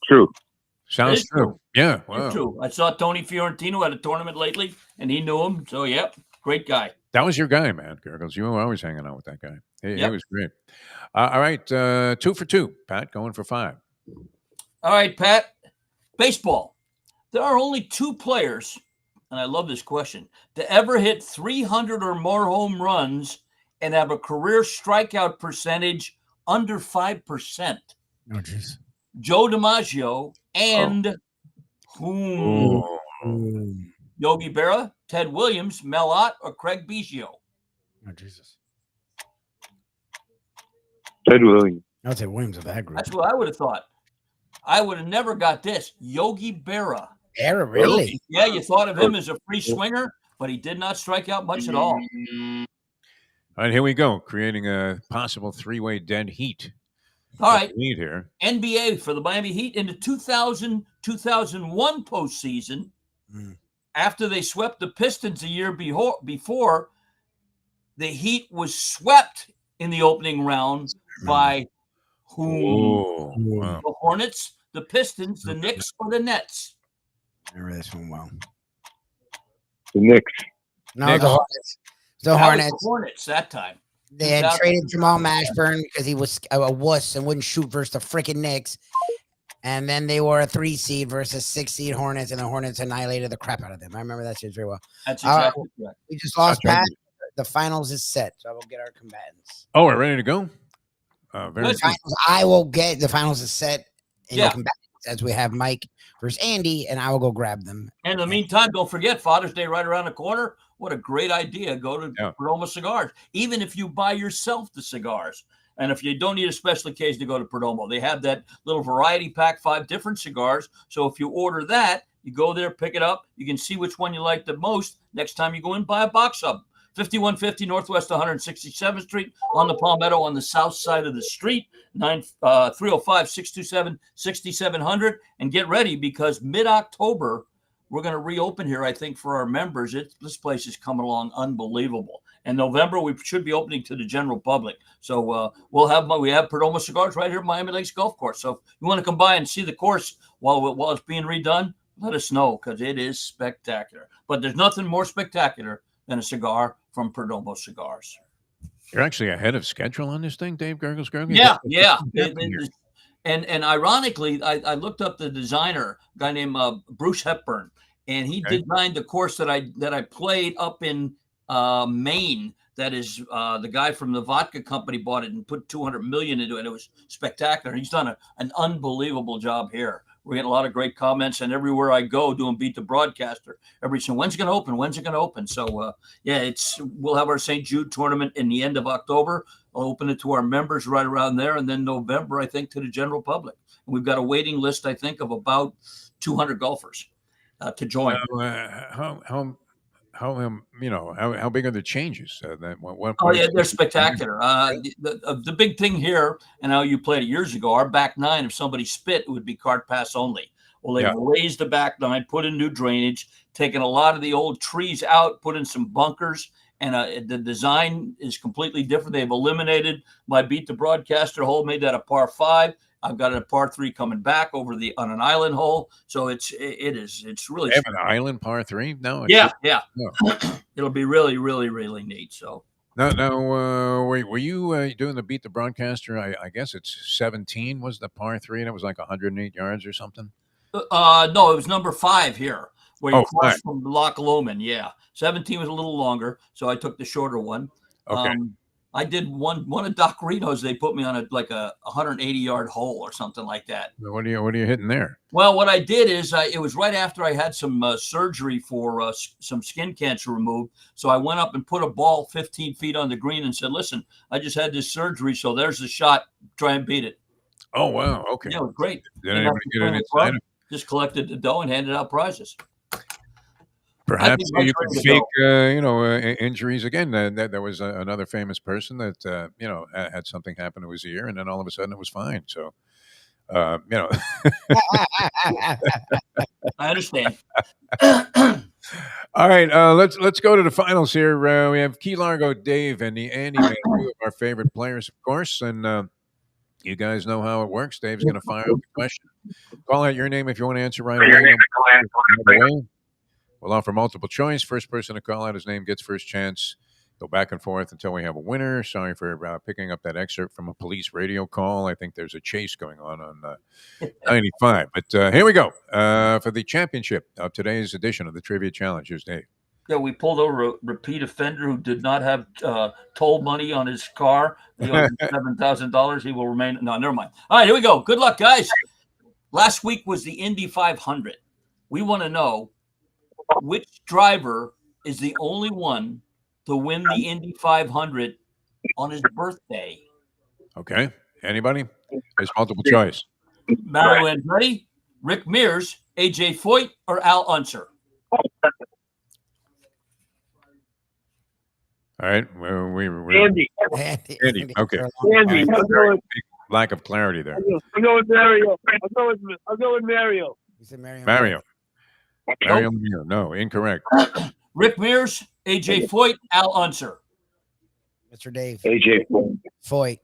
True. Sounds It's true. true. Yeah. It's Wow. true. I saw Tony Fiorentino at a tournament lately, and he knew him. So, yep, great guy. That was your guy, man, Gurggles. You were always hanging out with that guy. He Yep. was great. All right. 2 for 2. Pat, going for 5. All right, Pat. Baseball. There are only 2 players, and I love this question, to ever hit 300 or more home runs and have a career strikeout percentage under 5%. Oh, jeez. Joe DiMaggio and whom? Yogi Berra, Ted Williams, Mel Ott, or Craig Biggio? Oh, Jesus. Ted Williams. I'll say Williams of that group. That's what I would have thought. I would have never got this. Yogi Berra. Berra, really? Yeah, you thought of him as a free swinger, but he did not strike out much at all. All right, here we go. Creating a possible 3-way dead heat. All right. Lead here. NBA for the Miami Heat in the 2000-2001 postseason, after they swept the Pistons a year before, the Heat was swept in the opening round by whom? Wow. The Hornets, the Pistons, the Knicks, or the Nets? I remember this one well. The Knicks. No, Knicks. the Hornets. The That was Hornets. the Hornets that time. They had traded Jamal Mashburn because he was a wuss and wouldn't shoot versus the freaking Knicks. And then they were a 3 seed versus 6 seed Hornets, and the Hornets annihilated the crap out of them. I remember that shit very well. That's exactly correct. We just lost Pat. The finals is set, so I will get our combatants. Oh, we're ready to go? Very good. Finals, I will get the finals is set in Yeah. the combatants as we have Mike versus Andy, and I will go grab them. And in the meantime, don't forget Father's Day right around the corner. What a great idea. Go to Perdomo Cigars. Even if you buy yourself the cigars. And if you don't need a special occasion to go to Perdomo, they have that little variety pack, 5 different cigars. So if you order that, you go there, pick it up. You can see which one you like the most. Next time you go in, buy a box of them. 5150 Northwest 167th Street on the Palmetto on the south side of the street, 305-627-6700. And get ready because mid-October, we're going to reopen here, I think, for our members. This place is coming along unbelievable. In November, we should be opening to the general public. So we have Perdomo Cigars right here at Miami Lakes Golf Course. So if you want to come by and see the course while it's being redone, let us know because it is spectacular. But there's nothing more spectacular than a cigar from Perdomo Cigars. You're actually ahead of schedule on this thing, Dave Gurggles Gergely? Yeah. And ironically, I looked up the designer, a guy named Bruce Hepburn, and he designed the course that I played up in Maine. That is the guy from the vodka company bought it and put $200 million into it. It was spectacular. He's done an unbelievable job here. We're getting a lot of great comments, and everywhere I go doing Beat the Broadcaster, everybody's saying, when's it going to open? When's it going to open? So, we'll have our St. Jude tournament in the end of October. I'll open it to our members right around there, and then November, I think, to the general public. And we've got a waiting list, I think, of about 200 golfers to join. How big are the changes? They're spectacular. The big thing here, and how you played it years ago, our back nine, if somebody spit, it would be cart pass only. Well, they've raised the back nine, put in new drainage, taken a lot of the old trees out, put in some bunkers, and the design is completely different. They've eliminated my Beat the Broadcaster hole, made that a par 5. I've got a par 3 coming back on an island hole. So it's really. They have an island par 3? No. Yeah. It'll be really, really, really neat. So. Now, were you doing the Beat the Broadcaster? I guess it's 17 was the par 3, and it was like 108 yards or something. No, it was number 5 here, where you crossed from Loch Lomond. Yeah, 17 was a little longer, so I took the shorter one. Okay. I did one of Doc Reno's. They put me on a 180-yard hole or something like that. What are you hitting there? Well, what I did is it was right after I had some surgery for some skin cancer removed. So I went up and put a ball 15 feet on the green and said, "Listen, I just had this surgery, so there's the shot. Try and beat it." Oh wow! Okay. Yeah, it was great. Did anybody get an inside? Just collected the dough and handed out prizes. Perhaps you could fake, injuries again. There was another famous person that had something happen to his ear, and then all of a sudden it was fine. So, I understand. All right, let's go to the finals here. We have Key Largo Dave and the Andy Man, two of our favorite players, of course, and you guys know how it works. Dave's going to fire up the question. Call out your name if you want to answer right away. We'll offer multiple choice. First person to call out his name gets first chance. Go back and forth until we have a winner. Sorry for picking up that excerpt from a police radio call. I think there's a chase going on 95. But here we go for the championship of today's edition of the Trivia Challenge. Here's Dave. Yeah, we pulled over a repeat offender who did not have toll money on his car. He owed $7,000. He will remain. No, never mind. All right, here we go. Good luck, guys. Last week was the Indy 500. We want to know which driver is the only one to win the Indy 500 on his birthday. Okay. Anybody? There's multiple choice. Mario Andretti, Rick Mears, AJ Foyt, or Al Unser? All right. We're Andy. Andy. Okay. Andy. Lack of clarity there. I'll go with Mario. I'll go with Mario. You said Mario. Mario. No, incorrect. Rick Mears, AJ Foyt, Al Unser. Mr. Dave. AJ Foyt.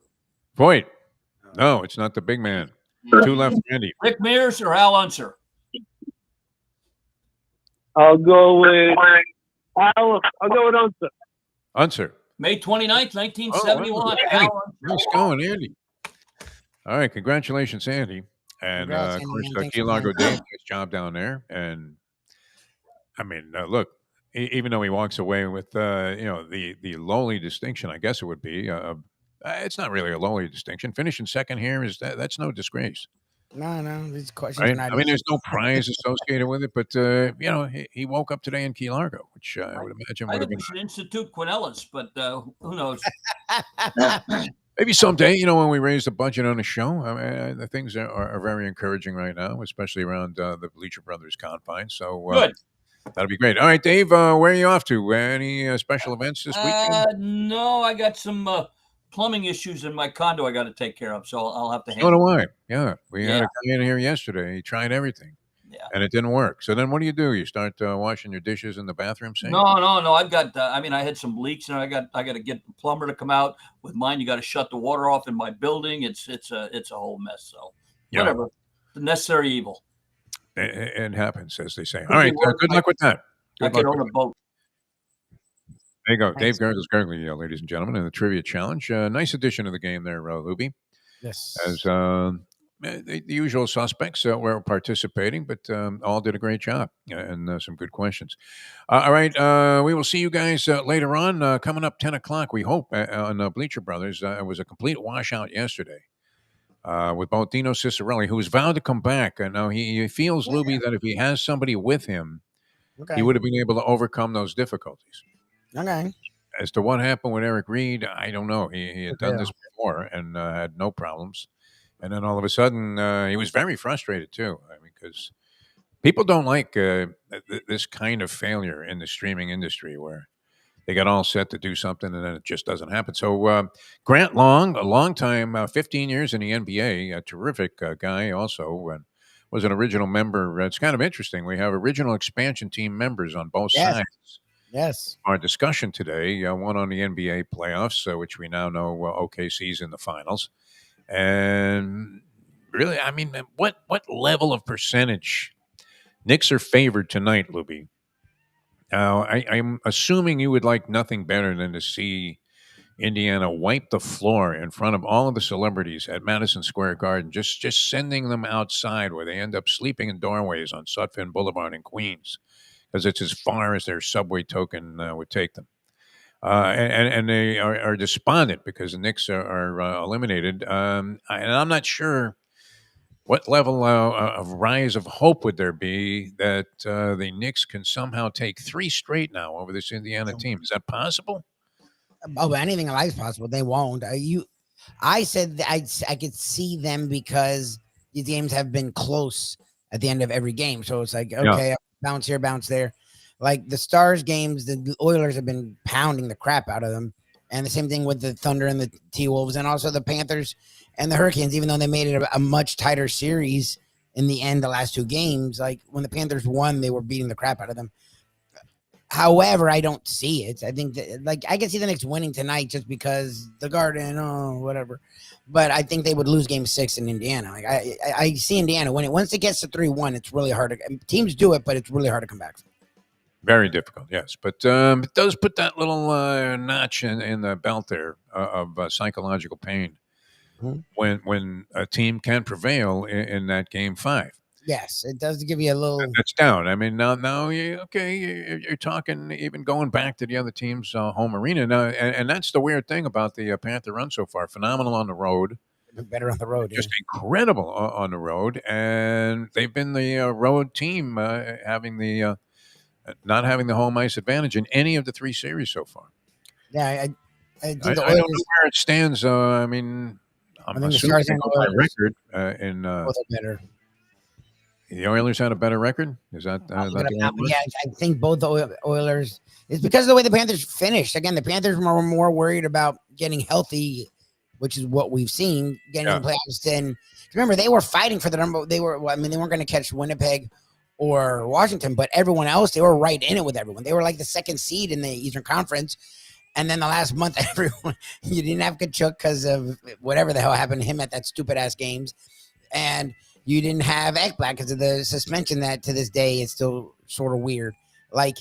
Foyt. No, it's not the big man. Two left, Andy. Rick Mears or Al Unser? I'll go with Al. I'll go with Unser. Unser. May 29th, 1971. Oh, nice going, Andy. All right, congratulations, Andy. And of course, Key Largo Dave, nice job down there. And I mean, look, even though he walks away with the lowly distinction, I guess it would be. It's not really a lowly distinction. Finishing second here that's no disgrace. No, these questions. Right? Not I mean, there's no prize associated with it, but he woke up today in Key Largo, which I would imagine would have been. We should institute Quinellas, but who knows? Maybe someday, when we raise the budget on the show, I mean, the things are very encouraging right now, especially around the Bleacher Brothers confines. So good. That'll be great. All right, Dave, where are you off to? Any special events this weekend? No, I got some plumbing issues in my condo I got to take care of, so I'll have to So handle do it. I. Yeah, we had a guy in here yesterday. He tried everything, Yeah. and it didn't work. So then, what do? You start washing your dishes in the bathroom sink? No. I've got. I mean, I had some leaks, and I got to get the plumber to come out. With mine, you got to shut the water off in my building. It's a whole mess. So whatever, the necessary evil. It happens, as they say. Could All right, be worse. good luck with that. I Good could luck own with a boat. There you go. Thanks. Dave Gurggles Gergely, ladies and gentlemen, in the trivia challenge. Nice addition to the game there, Lubie. Yes. As the usual suspects were participating, but all did a great job and some good questions. All right, we will see you guys later on. Coming up 10 o'clock, we hope, on Bleacher Brothers. It was a complete washout yesterday with both Dino Cicerelli, who has vowed to come back. And now he feels, Lubie, that if he has somebody with him, he would have been able to overcome those difficulties. Okay. As to what happened with Eric Reed, I don't know. He had done this before and had no problems. And then all of a sudden, he was very frustrated, too. I mean, because people don't like this kind of failure in the streaming industry where they got all set to do something and then it just doesn't happen. So Grant Long, a long time, 15 years in the NBA, a terrific guy also, and was an original member. It's kind of interesting. We have original expansion team members on both sides. Yes. Our discussion today, one on the NBA playoffs, which we now know OKC's in the finals. And really, I mean, what level of percentage? Knicks are favored tonight, Lubie. Now, I'm assuming you would like nothing better than to see Indiana wipe the floor in front of all of the celebrities at Madison Square Garden, just sending them outside where they end up sleeping in doorways on Sutphin Boulevard in Queens, because it's as far as their subway token would take them. And they are despondent because the Knicks are eliminated. And I'm not sure what level of rise of hope would there be that the Knicks can somehow take 3 straight now over this Indiana team. Is that possible? Oh, anything in life is possible. They won't. I said that I could see them because these games have been close at the end of every game. So it's like, okay, bounce here, bounce there. Like the Stars games, the Oilers have been pounding the crap out of them. And the same thing with the Thunder and the T-Wolves and also the Panthers and the Hurricanes, even though they made it a much tighter series in the end, the last 2 games. Like when the Panthers won, they were beating the crap out of them. However, I don't see it. I think that, like, I can see the Knicks winning tonight just because the Garden, whatever. But I think they would lose Game 6 in Indiana. Like I see Indiana winning. Once it gets to 3-1, it's really hard to. Teams do it, but it's really hard to come back. Very difficult, yes. But it does put that little notch in the belt there of psychological pain when a team can prevail in that Game 5. Yes, it does give you a little. That's down. I mean, now you're talking even going back to the other team's home arena now, and that's the weird thing about the Panther run so far. Phenomenal on the road, better on the road, just incredible on the road, and they've been the road team having the not having the home ice advantage in any of the 3 series so far. Yeah, I think I the don't Oilers, know where it stands. I mean, I'm assuming they go by record in. both are better. The Oilers had a better record. Is that? Yeah, I think both the Oilers. It's because of the way the Panthers finished. Again, the Panthers were more worried about getting healthy, which is what we've seen, getting in the playoffs. Then remember, they were fighting for the number. They weren't going to catch Winnipeg or Washington, but everyone else, they were right in it with everyone. They were like the 2nd seed in the Eastern Conference. And then the last month, everyone, you didn't have Kachuk because of whatever the hell happened to him at that stupid ass games. And you didn't have Ekblad because of the suspension that to this day is still sort of weird. Like,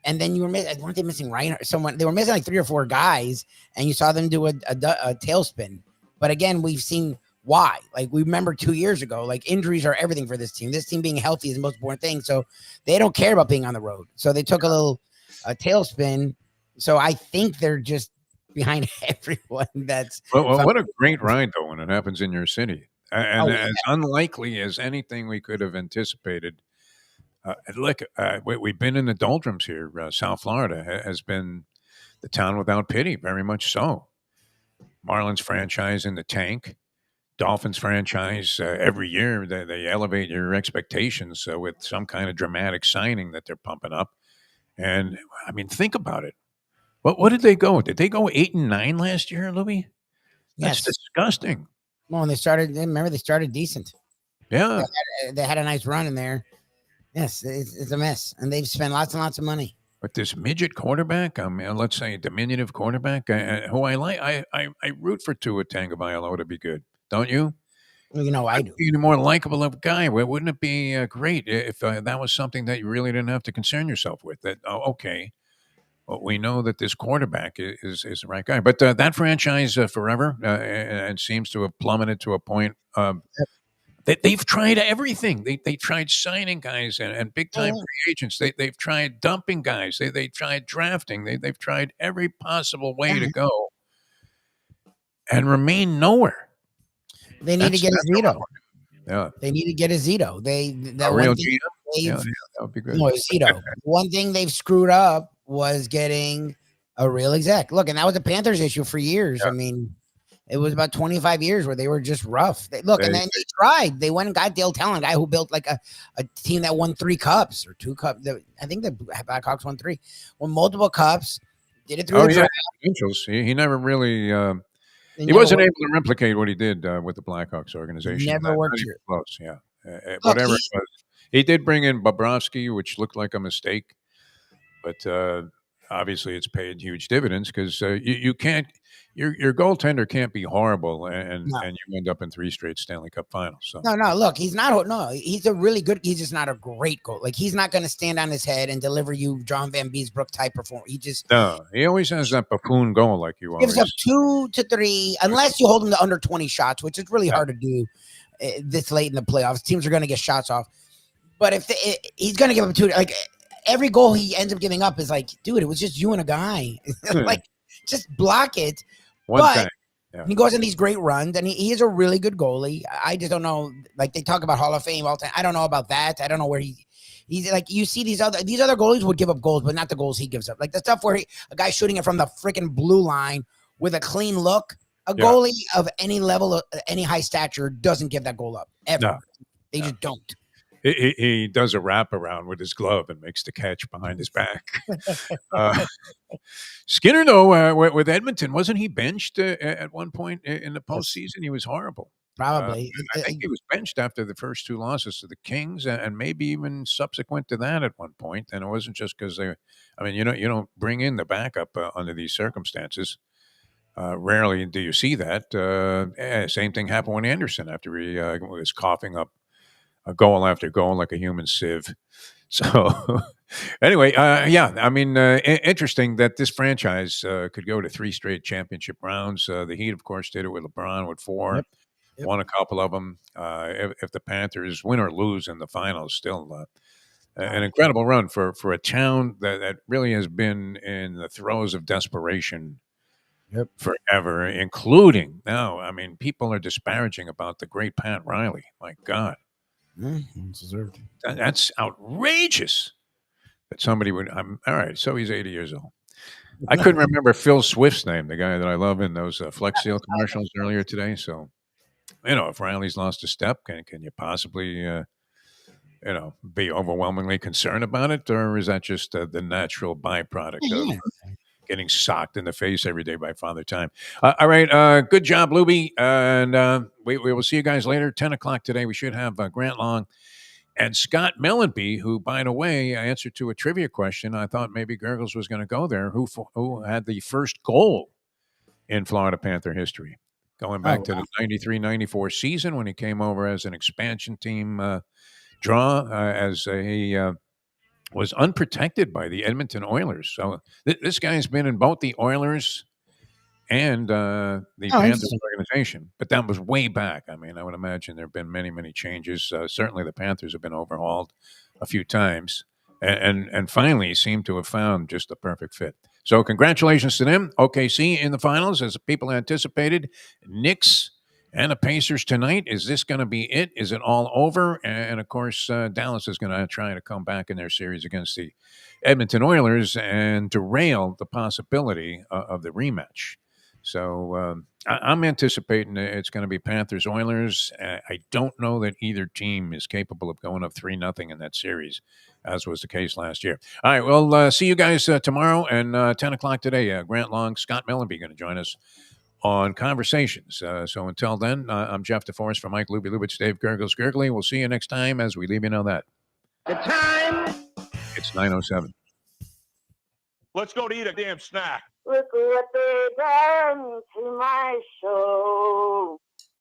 and then weren't they missing Reinhardt? They were missing like 3 or 4 guys, and you saw them do a tailspin. But again, we've seen why. Like, we remember 2 years ago, like, injuries are everything for this team. This team being healthy is the most important thing. So they don't care about being on the road. So they took a little tailspin. So I think they're just behind everyone. That's what a great ride though when it happens in your city. And as unlikely as anything we could have anticipated. Look, we've been in the doldrums here. South Florida has been the town without pity, very much so. Marlins franchise in the tank. Dolphins franchise, every year they elevate your expectations with some kind of dramatic signing that they're pumping up. And I mean, think about it. What did they go? Did they go 8-9 last year, Louis? That's Yes. disgusting. Well, and they started decent. Yeah. They had a nice run in there. Yes, it's a mess, and they've spent lots and lots of money. But this midget quarterback, let's say a diminutive quarterback, who I like, I root for Tua Tagovailoa to be good. Don't you? Well, you know, I do. Being a more likable of a guy, wouldn't it be great if that was something that you really didn't have to concern yourself with? That okay, well, we know that this quarterback is the right guy, but that franchise forever and seems to have plummeted to a point. They've tried everything. They tried signing guys and big time free agents. They've tried dumping guys. They tried drafting. They've tried every possible way to go, and remain nowhere. They need to get a Zito. Yeah, they need to get a Zito. A real GM. Yeah, that would be good. No, Zito. One thing they've screwed up was getting a real exec. Look, and that was a Panthers issue for years. Yeah. I mean, it was about 25 years where they were just rough. And then they tried. They went and got Dale Talon, a guy who built like a team that won 3 cups or 2 cups. I think the Blackhawks won 3. Won multiple cups. Did it through the draft. He never really. He wasn't able to replicate what he did with the Blackhawks organization. Never worked here. Close, yeah. Whatever it was. He did bring in Bobrovsky, which looked like a mistake, but obviously it's paid huge dividends because you can't. Your goaltender can't be horrible, and you end up in 3 straight Stanley Cup Finals. So. No. Look, he's not. No, he's a really good. He's just not a great goal. Like he's not going to stand on his head and deliver you John Van Beesbrook type performance. He always has that buffoon goal, like you always. Gives up 2 to 3, unless you hold him to under 20 shots, which is really hard to do this late in the playoffs. Teams are going to get shots off, but if he's going to give up 2, like every goal he ends up giving up is like, dude, it was just you and a guy. Like, just block it. But he goes in these great runs, and he is a really good goalie. I just don't know. Like they talk about Hall of Fame all the time. I don't know about that. I don't know where he's like. You see these other goalies would give up goals, but not the goals he gives up. Like the stuff where a guy shooting it from the freaking blue line with a clean look. A goalie of any level, any high stature, doesn't give that goal up ever. No. They just don't. He does a wraparound with his glove and makes the catch behind his back. Skinner, though, with Edmonton, wasn't he benched at one point in the postseason? He was horrible. Probably. I think he was benched after the first 2 losses to the Kings, and maybe even subsequent to that at one point. And it wasn't just because they. I mean, you don't bring in the backup under these circumstances. Rarely do you see that. Same thing happened when Anderson, after he was coughing up a goal after goal like a human sieve. So anyway, I mean, interesting that this franchise could go to 3 straight championship rounds. The Heat, of course, did it with LeBron with 4, won a couple of them. If the Panthers win or lose in the finals, still an incredible run for a town that really has been in the throes of desperation forever, including now. I mean, people are disparaging about the great Pat Riley. My God. Deserved. That's outrageous that somebody would. All right, so he's 80 years old. I couldn't remember Phil Swift's name, the guy that I love in those Flex Seal commercials earlier today. So, if Riley's lost a step, can you possibly, be overwhelmingly concerned about it, or is that just the natural byproduct of getting socked in the face every day by Father Time? All right. Good job, Lubie. And we will see you guys later. 10 o'clock today. We should have Grant Long and Scott Mellenby, who, by the way, answered to a trivia question. I thought maybe Gurggles was going to go there. Who had the first goal in Florida Panther history, going back to the 93-94 season when he came over as an expansion team draw as he was unprotected by the Edmonton Oilers. So this guy's been in both the Oilers and the Panthers organization, but that was way back. I mean, I would imagine there have been many, many changes. Certainly the Panthers have been overhauled a few times and finally seem to have found just the perfect fit. So congratulations to them. OKC in the finals, as people anticipated. Knicks and the Pacers tonight. Is this going to be it? Is it all over? And, of course, Dallas is going to try to come back in their series against the Edmonton Oilers and derail the possibility of the rematch. So I'm anticipating it's going to be Panthers Oilers. I don't know that either team is capable of going up 3-0 in that series, as was the case last year. All right, well, see you guys tomorrow and 10 o'clock today. Grant Long, Scott Mellenby going to join us on Conversations. So until then, I'm Jeff DeForest for Mike Lubie Lubitz, Dave Gurggles Gergely. We'll see you next time as we leave you know that. The time. It's 9:07. Let's go to eat a damn snack. Look what they done to my show.